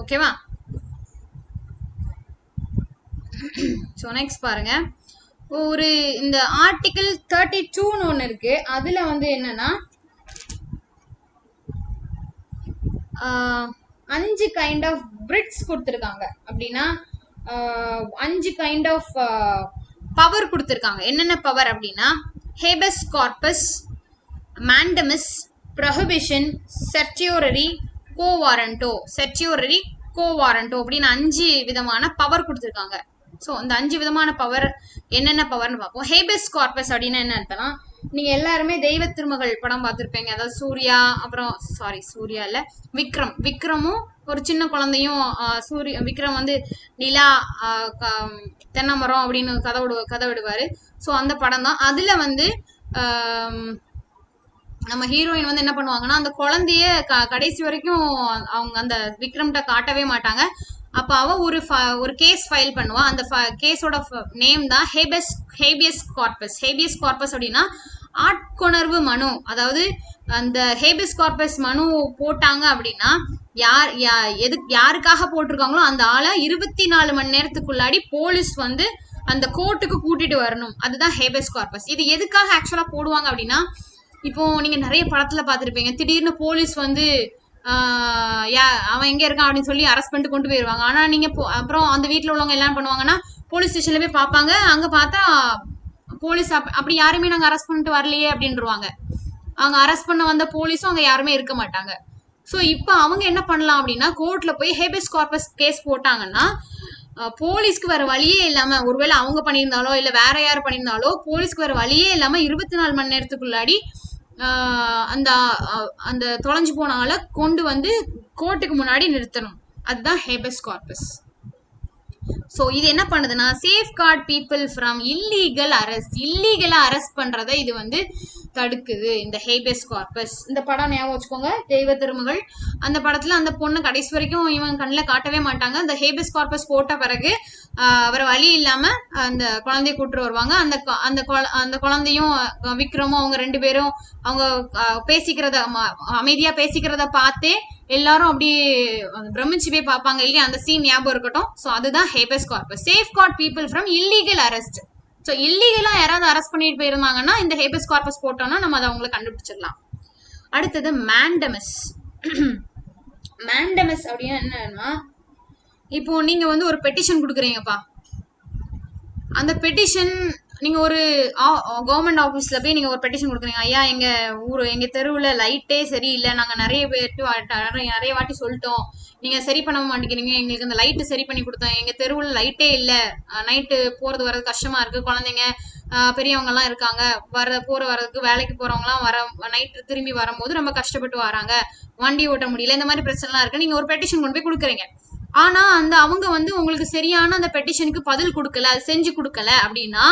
ஓகேவா? ஸோ நெக்ஸ்ட் பாருங்க, ஒரு இந்த ஆர்டிகிள் 32ன்னு ஒன்று இருக்கு. அதுல வந்து என்னன்னா 5 கைண்ட் ஆஃப் பிரிட்ஸ் கொடுத்துருக்காங்க. அப்படின்னா 5 கைண்ட் ஆஃப் பவர் கொடுத்துருக்காங்க. என்னென்ன பவர் அப்படின்னா ஹேபஸ் கார்பஸ், மேண்டமஸ், ப்ரொஹிபிஷன், செர்டியோரரி, கோவாரண்டோ அப்படின்னு 5 விதமான பவர் கொடுத்துருக்காங்க. ஸோ அந்த 5 விதமான பவர் என்னென்ன பவர்னு பார்ப்போம். ஹேபஸ் கார்பஸ் அப்படின்னா என்ன அர்த்தம்னா, நீங்க எல்லாருமே தெய்வ திருமகள் படம் பார்த்துருப்பீங்க. அதாவது சூர்யா இல்ல விக்ரமும் ஒரு சின்ன குழந்தையும் விக்ரம் வந்து நிலா தென்னை மரம் அப்படின்னு கதை விடுவாரு. ஸோ அந்த படம் தான். அதுல வந்து நம்ம ஹீரோயின் வந்து என்ன பண்ணுவாங்கன்னா அந்த குழந்தைய கடைசி வரைக்கும் அவங்க அந்த விக்ரம்கிட்ட காட்டவே மாட்டாங்க. அப்ப அவ ஒரு கேஸ் ஃபைல் பண்ணுவா. அந்த கேஸோட நேம் தான் ஹேபியஸ் கார்பஸ் அப்படின்னா ஆட்கொணர்வு மனு. அதாவது அந்த ஹேபியஸ் கார்பஸ் மனு போட்டாங்க அப்படின்னா யாருக்காக போட்டிருக்காங்களோ அந்த ஆளை 24 மணி நேரத்துக்குள்ளாடி போலீஸ் வந்து அந்த கோர்ட்டுக்கு கூட்டிட்டு வரணும். அதுதான் ஹேபியஸ் கார்பஸ். இது எதுக்காக ஆக்சுவலா போடுவாங்க அப்படின்னா, இப்போ நீங்க நிறைய படத்துல பாத்துருப்பீங்க, திடீர்னு போலீஸ் வந்து அவன் எங்க இருக்கான் அப்படின்னு சொல்லி அரெஸ்ட் பண்ணிட்டு கொண்டு போயிருவாங்க. ஆனா நீங்க அப்புறம் அந்த வீட்டுல உள்ளவங்க எல்லாம் பண்ணுவாங்கன்னா போலீஸ் ஸ்டேஷன்ல போய் பார்ப்பாங்க. அங்க பார்த்தா போலீஸ் அப்படி யாருமே நாங்க அரெஸ்ட் பண்ணிட்டு வரலையே அப்படின்ருவாங்க. அவங்க அரெஸ்ட் பண்ண வந்த போலீஸும் அங்க யாருமே இருக்க மாட்டாங்க. ஸோ இப்போ அவங்க என்ன பண்ணலாம் அப்படின்னா கோர்ட்ல போய் ஹேபியஸ் கார்பஸ் கேஸ் போட்டாங்கன்னா போலீஸ்க்கு வேற வழியே இல்லாம, ஒருவேளை அவங்க பண்ணியிருந்தாலோ இல்ல வேற யார் பண்ணியிருந்தாலோ போலீஸ்க்கு வேற வழியே இல்லாம 24 மணி நேரத்துக்குள்ளாடி அந்த தொலைஞ்சு போன ஆளை கொண்டு வந்து கோர்ட்டுக்கு முன்னாடி நிறுத்தணும். அதுதான் ஹேபியஸ் கார்பஸ். ஸோ இது என்ன பண்ணுதுன்னா சேஃப் கார்ட் பீப்புள் ஃப்ரம் இல்லீகலா அரெஸ்ட் பண்றதை இது வந்து தடுக்குது, இந்த ஹேபியஸ் கார்பஸ். இந்த படம் ஞாபகம் வச்சுக்கோங்க, தெய்வ திருமகள். அந்த படத்துல அந்த பொண்ணு கடைசி வரைக்கும் இவன் கண்ணில் காட்டவே மாட்டாங்க. அந்த ஹேபியஸ் கார்பஸ் போட்ட பிறகு வேற வழி இல்லாம அந்த குழந்தைய கூட்டு வருவாங்க. அந்த குழந்தையும் விக்ரமும் அவங்க 2 பேரும் அவங்க அமைதியா பேசிக்கிறத பார்த்தே எல்லாரும் அப்படியே பிரமிச்சு போய் பார்ப்பாங்க இல்லையா? அந்த சீன் ஞாபகம் இருக்கட்டும். ஸோ அதுதான் habeas corpus, safeguard people from illegal arrest. So இல்லீகலா யாராவது அரெஸ்ட் பண்ணிட்டு போயிருந்தாங்கன்னா இந்த ஹேபியஸ் கார்பஸ் போட்டோம்னா நம்ம அதை அவங்களை கண்டுபிடிச்சிடலாம். அடுத்தது மேண்டமஸ். மேண்டமஸ் அப்படின்னா என்னன்னா, இப்போ நீங்க வந்து ஒரு பெட்டிஷன் கொடுக்குறீங்கப்பா. அந்த பெட்டிஷன் நீங்க ஒரு கவர்மெண்ட் ஆஃபீஸ்ல போய் நீங்க ஒரு பெட்டிஷன் கொடுக்குறீங்க. ஐயா, எங்க தெருவுல லைட்டே சரியில்லை, நாங்க நிறைய வாட்டி சொல்லிட்டோம், நீங்க சரி பண்ண மாட்டேங்கிறீங்க, எங்களுக்கு அந்த லைட்டு சரி பண்ணி கொடுத்தோம், எங்க தெருவுல லைட்டே இல்லை, நைட்டு போறது வர்றது கஷ்டமா இருக்கு, குழந்தைங்க பெரியவங்க எல்லாம் இருக்காங்க, வர்றதுக்கு வேலைக்கு போறவங்க எல்லாம் நைட்டு திரும்பி வரும்போது ரொம்ப கஷ்டப்பட்டு வராங்க, வண்டி ஓட்ட முடியல, இந்த மாதிரி பிரச்சனை எல்லாம் இருக்கு. நீங்க ஒரு பெட்டிஷன் கொண்டு போய் கொடுக்குறீங்க. ஆனா அவங்க வந்து உங்களுக்கு சரியான அந்த பெட்டிஷனுக்கு பதில் கொடுக்கல, அது செஞ்சு கொடுக்கல அப்படின்னா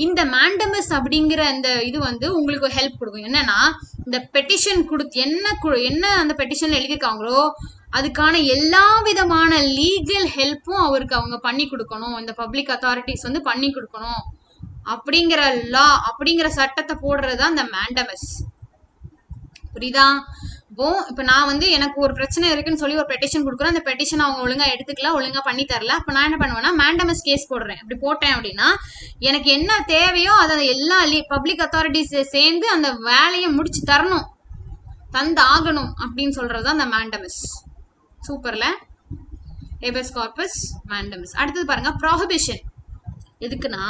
இந்த மேண்டமஸ் அப்படிங்கிற அந்த இது வந்து உங்களுக்கு ஹெல்ப் கொடுக்கும். என்னன்னா, இந்த பெட்டிஷன் என்ன அந்த பெட்டிஷன்ல எழுதியிருக்காங்களோ அதுக்கான எல்லா விதமான லீகல் ஹெல்ப்பும் அவருக்கு அவங்க பண்ணி கொடுக்கணும், இந்த பப்ளிக் அத்தாரிட்டிஸ் வந்து பண்ணி கொடுக்கணும் அப்படிங்கிற சட்டத்தை போடுறதுதான் இந்த மேண்டமஸ். புரியுதா? இப்ப நான் வந்து எனக்கு ஒரு பிரச்சனை இருக்குன்னு சொல்லி ஒரு பெட்டிஷன் கொடுக்குறேன். அந்த பெட்டிஷன் அவங்க ஒழுங்கா எடுத்துக்கல, ஒழுங்கா பண்ணி தரல. அப்ப நான் என்ன பண்ணுவேன்னா மேண்டமஸ் கேஸ் போடுறேன். அப்படி போட்டேன் அப்படின்னா எனக்கு என்ன தேவையோ அதை எல்லா பப்ளிக் அத்தாரிட்டிஸ் சேர்ந்து அந்த வேலையை முடிச்சு தரணும், தந்தாகணும் அப்படின்னு சொல்றதுதான் அந்த மேண்டமஸ். சூப்பர்ல. Habeas corpus, mandamus. அடுத்தது பாருங்க, ப்ரோஹிபிஷன். எதுக்குன்னா,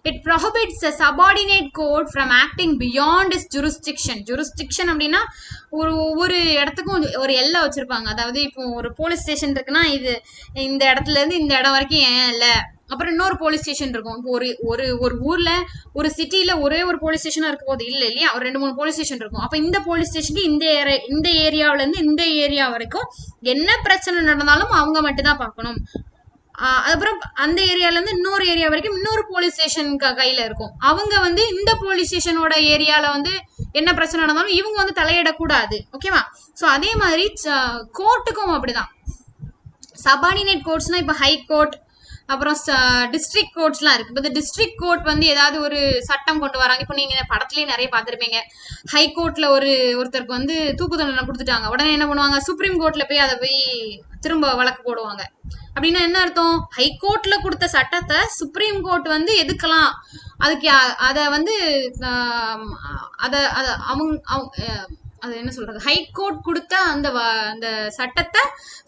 it prohibits a subordinate court from acting beyond its jurisdiction. jurisdiction அப்படின்னா ஒரு இடத்துக்கும் ஒரு எல்லை வச்சிருப்பாங்க. அதாவது இப்போ ஒரு போலீஸ் ஸ்டேஷன் இருக்குன்னா இது இந்த இடத்துல இருந்து இந்த இடம் வரைக்கும் ஏன் இல்லை, அப்புறம் இன்னொரு போலீஸ் ஸ்டேஷன் இருக்கும். இப்போ ஒரு ஊர்ல ஒரு சிட்டில ஒரே ஒரு போலீஸ் ஸ்டேஷனா இருக்கும் போது இல்லையா, ஒரு 2-3 போலீஸ் ஸ்டேஷன் இருக்கும். அப்ப இந்த போலீஸ் ஸ்டேஷனுக்கு இந்த ஏரியாவில இருந்து இந்த ஏரியா வரைக்கும் என்ன பிரச்சனை நடந்தாலும் அவங்க மட்டும் தான் பார்க்கணும். அதுக்கப்புறம் அந்த ஏரியால இருந்து இன்னொரு ஏரியா வரைக்கும் இன்னொரு போலீஸ் ஸ்டேஷன் கையில இருக்கும். அவங்க வந்து இந்த போலீஸ் ஸ்டேஷனோட ஏரியால வந்து என்ன பிரச்சனை நடந்தாலும் இவங்க வந்து தலையிடக்கூடாது. ஓகேவா? சோ அதே மாதிரி கோர்ட்டுக்கும் அப்படிதான். சபார்டினேட் கோர்ட்ஸ்னா இப்ப ஹை கோர்ட், அப்புறம் டிஸ்ட்ரிக்ட் கோர்ட்ஸ்லாம் இருக்கு. இப்போ இந்த டிஸ்ட்ரிக்ட் கோர்ட் வந்து ஏதாவது ஒரு சட்டம் கொண்டு வராங்க. இப்போ நீங்க படத்துலயே நிறைய பார்த்துருப்பீங்க. ஹை கோர்ட்ல ஒருத்தருக்கு வந்து தூக்கு தண்டனை கொடுத்துட்டாங்க. உடனே என்ன பண்ணுவாங்க, சுப்ரீம் கோர்ட்ல போய் அதை போய் திரும்ப வழக்கு போடுவாங்க. அப்படின்னா என்ன அர்த்தம், ஹை கோர்ட்ல கொடுத்த சட்டத்தை சுப்ரீம் கோர்ட் வந்து எதுக்கலாம், அதுக்கு அதை வந்து அது என்ன சொல்றது, ஹை கோர்ட் கொடுத்த அந்த சட்டத்தை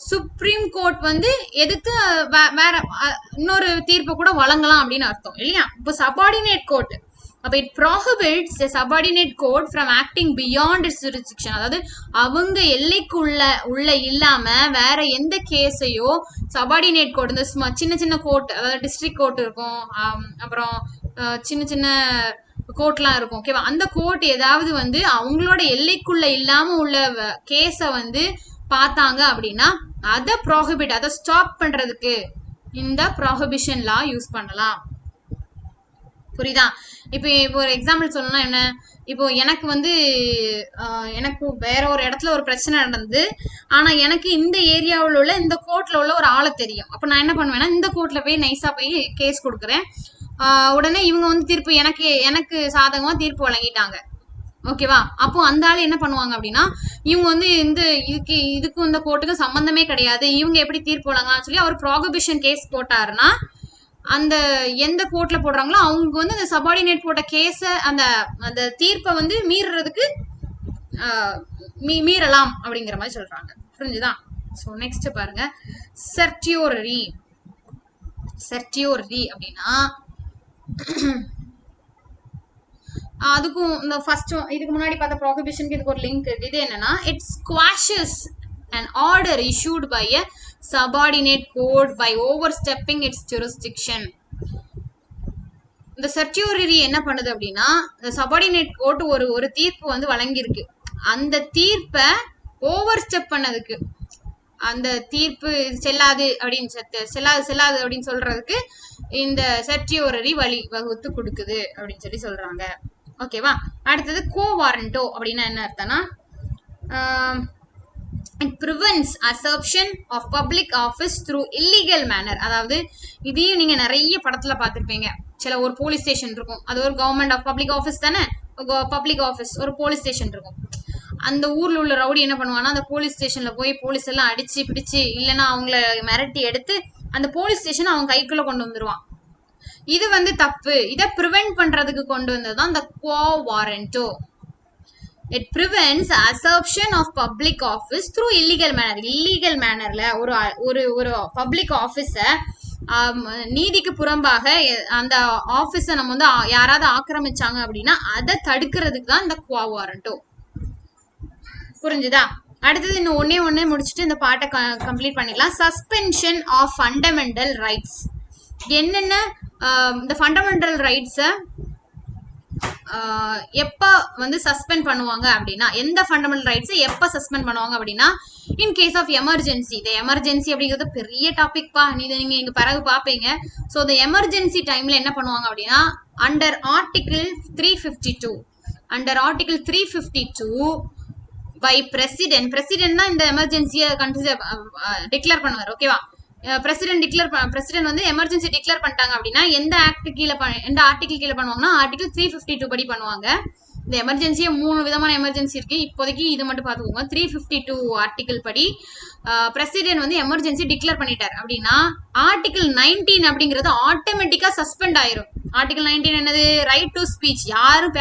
சுப்ரீம் கோர்ட் வந்து எதிர்த்து வேற இன்னொரு தீர்ப்பை கூட வழங்கலாம் அப்படின்னு அர்த்தம் இல்லையா? இப்போ சபார்டினேட் கோர்ட், அப்ப it ப்ரோஹிபிட்ஸ் a subordinate court from acting beyond its jurisdiction. அதாவது அவங்க எல்லைக்குள்ள இல்லாம வேற எந்த கேஸையோ சபார்டினேட் கோர்ட், இந்த சின்ன சின்ன கோர்ட், அதாவது டிஸ்ட்ரிக்ட் கோர்ட் இருக்கும், அப்புறம் சின்ன சின்ன கோர்ட்லாம் இருக்கும். ஓகேவா? அந்த கோர்ட் ஏதாவது வந்து அவங்களோட எல்லைக்குள்ள இல்லாம உள்ள கேஸை வந்து பார்த்தாங்க அப்படின்னா அதை ப்ரோஹிபிட், அதை ஸ்டாப் பண்றதுக்கு இந்த ப்ரோஹிபிஷன் லா யூஸ் பண்ணலாம். புரியுதா? இப்போ ஒரு எக்ஸாம்பிள் சொல்லணும்னா என்ன, இப்போ எனக்கு வந்து எனக்கு வேற ஒரு இடத்துல ஒரு பிரச்சனை நடந்தது. ஆனா எனக்கு இந்த ஏரியாவில் உள்ள இந்த கோர்ட்ல உள்ள ஒரு ஆளை தெரியும். அப்ப நான் என்ன பண்ணுவேன்னா இந்த கோர்ட்ல போய் நைஸா போய் கேஸ் கொடுக்குறேன். உடனே இவங்க வந்து தீர்ப்பு எனக்கு சாதகமா தீர்ப்பு வழங்கிட்டாங்க. ஓகேவா? அப்போ அந்த ஆள் என்ன பண்ணுவாங்க அப்படின்னா, இவங்க வந்து இதுக்கும் இந்த கோர்ட்டுக்கும் சம்பந்தமே கிடையாது, இவங்க எப்படி தீர்ப்பு வழங்கலாம்னு சொல்லி அவர் ப்ரோஹிபிஷன் கேஸ் போட்டாருன்னா அந்த எந்த கோர்ட்ல போடுறாங்களோ அவங்க வந்து அந்த சபார்டினேட் போட்ட கேஸ அந்த தீர்ப்பை வந்து மீறதுக்கு மீறலாம் அப்படிங்கிற மாதிரி சொல்றாங்க. புரிஞ்சுதான்? ஸோ நெக்ஸ்ட் பாருங்க, செர்டியோரரி. செர்டியோரரி அப்படின்னா அதுக்கும் இந்த ஃபர்ஸ்ட் இதுக்கு முன்னாடி பார்த்த ப்ரோஹிபிஷனுக்கு இதுக்கு ஒரு லிங்க் இருக்கு. இது என்னன்னா, it squashes an order issued by a subordinate court by overstepping its jurisdiction. இந்த செர்டியோரரி என்ன பண்ணுது அப்படின்னா, இந்த சபார்டினேட் கோர்ட் ஒரு தீர்ப்பு வந்து வழங்கியிருக்கு. அந்த தீர்ப்பை ஓவர் ஸ்டெப் பண்ணதுக்கு, அந்த தீர்ப்பு செல்லாது அப்படின்னு சொல்றதுக்கு இந்த செர்டியோரரி வகுத்து கொடுக்குது அப்படின்னு சொல்றாங்க. ஓகேவா? அடுத்தது கோ வாரண்டோ அப்படின்னா என்ன அர்த்தம்னா, it prevents assumption of public office through illegal manner. அதாவது இதையும் நீங்க நிறைய படத்துல பார்த்திருப்பீங்க. சில ஒரு போலீஸ் ஸ்டேஷன் இருக்கும், அது ஒரு கவர்மெண்ட் பப்ளிக் ஆஃபீஸ் தானே, பப்ளிக் ஆஃபீஸ் ஒரு போலீஸ் ஸ்டேஷன் இருக்கும். அந்த ஊர்ல உள்ள ரவுடி என்ன பண்ணுவாங்கன்னா அந்த போலீஸ் ஸ்டேஷன்ல போய் போலீஸ் எல்லாம் அடிச்சு பிடிச்சு இல்லைன்னா அவங்கள மிரட்டி எடுத்து அந்த போலீஸ் ஸ்டேஷன் அவன் கைக்குள்ள கொண்டு வந்துருவான். இது வந்து தப்பு. இதை ப்ரிவென்ட் பண்றதுக்கு கொண்டு வந்ததுதான் இந்த quo warranto. It prevents assumption of public office through illegal manner. illegal mannerல ஒரு பப்ளிக் ஆஃபீஸ நீதிக்கு புறம்பாக அந்த ஆஃபீஸை நம்ம வந்து யாராவது ஆக்கிரமிச்சாங்க அப்படின்னா அதை தடுக்கிறதுக்கு தான் இந்த quo warranto. புரிஞ்சுதா? அடுத்தது இன்னும் ஒன்னே முடிச்சுட்டு இந்த பாட்டை கம்ப்ளீட் பண்ணிடலாம். Suspension of fundamental rights. என்னென்ன இந்த ஃபண்டமெண்டல் ரைட்ஸை எப்ப வந்து சஸ்பெண்ட் பண்ணுவாங்க அப்படின்னா, எந்த ஃபண்டமெண்டல் ரைட்ஸை எப்ப சஸ்பெண்ட் பண்ணுவாங்க அப்படின்னா, இன் கேஸ் ஆஃப் எமர்ஜென்சி. இந்த எமர்ஜென்சி அப்படிங்கிறது பெரிய டாபிக் பா, நீங்க இங்க பிறகு பாப்பீங்க. ஸோ இந்த எமர்ஜென்சி டைம்ல என்ன பண்ணுவாங்க அப்படின்னா, under article 352 under article 352 by president தான் இந்த எமர்ஜென்சியை டிக்ளேர் பண்ணுவார். ஓகேவா? பிரசிடென்ட் வந்து எமர்ஜென்சி டிக்ளேர் பண்ணிட்டாங்க அப்படின்னா எந்த ஆர்டிகிள் கீழே பண்ணுவாங்கன்னா ஆர்டிகிள் 352 படி பண்ணுவாங்க. இந்த எமர்ஜென்சியே 3 விதமான எமர்ஜென்சி இருக்கு. இப்போதைக்கு இது மட்டும் பார்த்துக்கோங்க. 352 ஆர்டிகிள் படி பிரசிடென்ட் வந்து எமர்ஜென்சி டிக்ளேர் பண்ணிட்டார் அப்படின்னா ஆர்டிகிள் 19 அப்படிங்கிறது ஆட்டோமேட்டிக்கா சஸ்பெண்ட் ஆயிரும். ஆர்டிகிள் 19 என்னது? Right to speech. யாரும்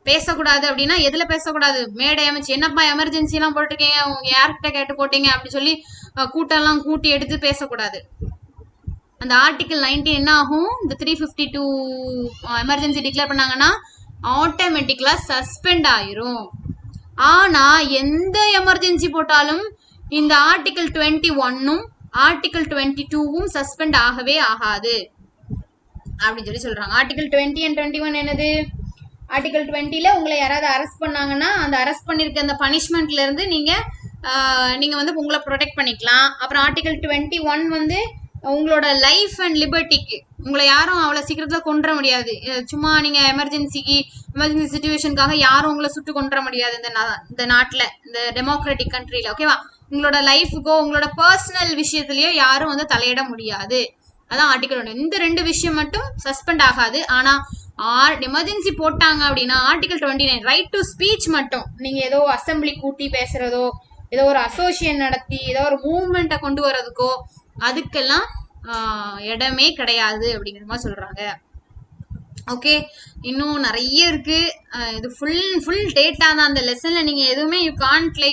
பேசக்கூடாது அப்படின்னா எதுல பேசக்கூடாது? மேடை அமைச்சு என்னப்பா எமர்ஜென்சி எல்லாம் போட்டிருக்கீங்க, உங்க யார்கிட்ட கேட்டு போட்டீங்க அப்படி சொல்லி கூட்டெல்லாம் கூட்டி எடுத்து பேசக்கூடாது. அந்த ஆர்டிகிள் 19 என்ன ஆகும்? இந்த 352 எமர்ஜென்சி டிக்ளேர் பண்ணாங்கன்னா ஆட்டோமேட்டிக்கலா சஸ்பெண்ட் ஆயிரும். ஆனா எந்த எமர்ஜென்சி போட்டாலும் இந்த ஆர்டிகிள் 21ம் ஆர்டிகிள் 22ம் சஸ்பெண்ட் ஆகவே ஆகாது அப்படின்னு சொல்றாங்க. ஆர்டிகிள் 20 and 21 என்னது? ஆர்டிகல் 20ல உங்களை யாராவது அரெஸ்ட் பண்ணாங்கன்னா அந்த அரெஸ்ட் பண்ணிருக்க அந்த பனிஷ்மெண்ட்ல இருந்து நீங்க வந்து உங்களை ப்ரொடெக்ட் பண்ணிக்கலாம். அப்புறம் ஆர்டிகல் 21 வந்து உங்களோட லைஃப் அண்ட் லிபர்ட்டிக்கு உங்களை யாரும் அவ்வளவு சீக்கிரத்துல கொன்ற முடியாது. சும்மா நீங்க எமர்ஜென்சி சுச்சுவேஷனுக்காக யாரும் உங்களை சுட்டு கொன்ற முடியாது இந்த நாட்டுல, இந்த டெமோக்ராட்டிக் கண்ட்ரில. ஓகேவா? உங்களோட லைஃபுக்கோ உங்களோட பர்சனல் விஷயத்திலயோ யாரும் வந்து தலையிட முடியாது. அதான் ஆர்டிகல் 1. இந்த 2 விஷயம் மட்டும் சஸ்பெண்ட் ஆகாது. ஆனா எமர்ஜென்சி போட்டாங்க அப்படின்னா ஆர்டிகல் 29 ரைட் டு ஸ்பீச் மட்டும், நீங்க ஏதோ அசம்பிளி கூட்டி பேசுறதோ, ஏதோ ஒரு அசோசியேஷன் நடத்தி ஏதோ ஒரு மூவ்மெண்ட்டை கொண்டு வர்றதுக்கோ அதுக்கெல்லாம் இடமே கிடையாது அப்படிங்கிற மாதிரி சொல்றாங்க. ஓகே, இன்னும் நிறைய இருக்கு. இது ஃபுல் டேட்டா தான். அந்த லெசன்ல நீங்க எதுவுமே யூ கான்ட்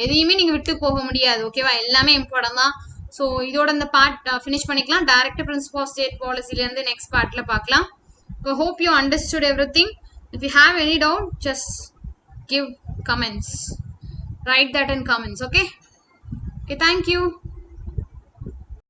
எதையுமே நீங்க விட்டு போக முடியாது. ஓகேவா? எல்லாமே இம்பார்ட்டன்ட் தான். ஸோ இதோட இந்த பார்ட் ஃபினிஷ் பண்ணிக்கலாம். டைரக்ட் பிரின்சிபல் ஆஃப் ஸ்டேட் பாலிசிலேருந்து நெக்ஸ்ட் பார்ட்ல பார்க்கலாம். Hope you understood everything. If you have any doubt just give comments. Write that in comments. Okay, thank you.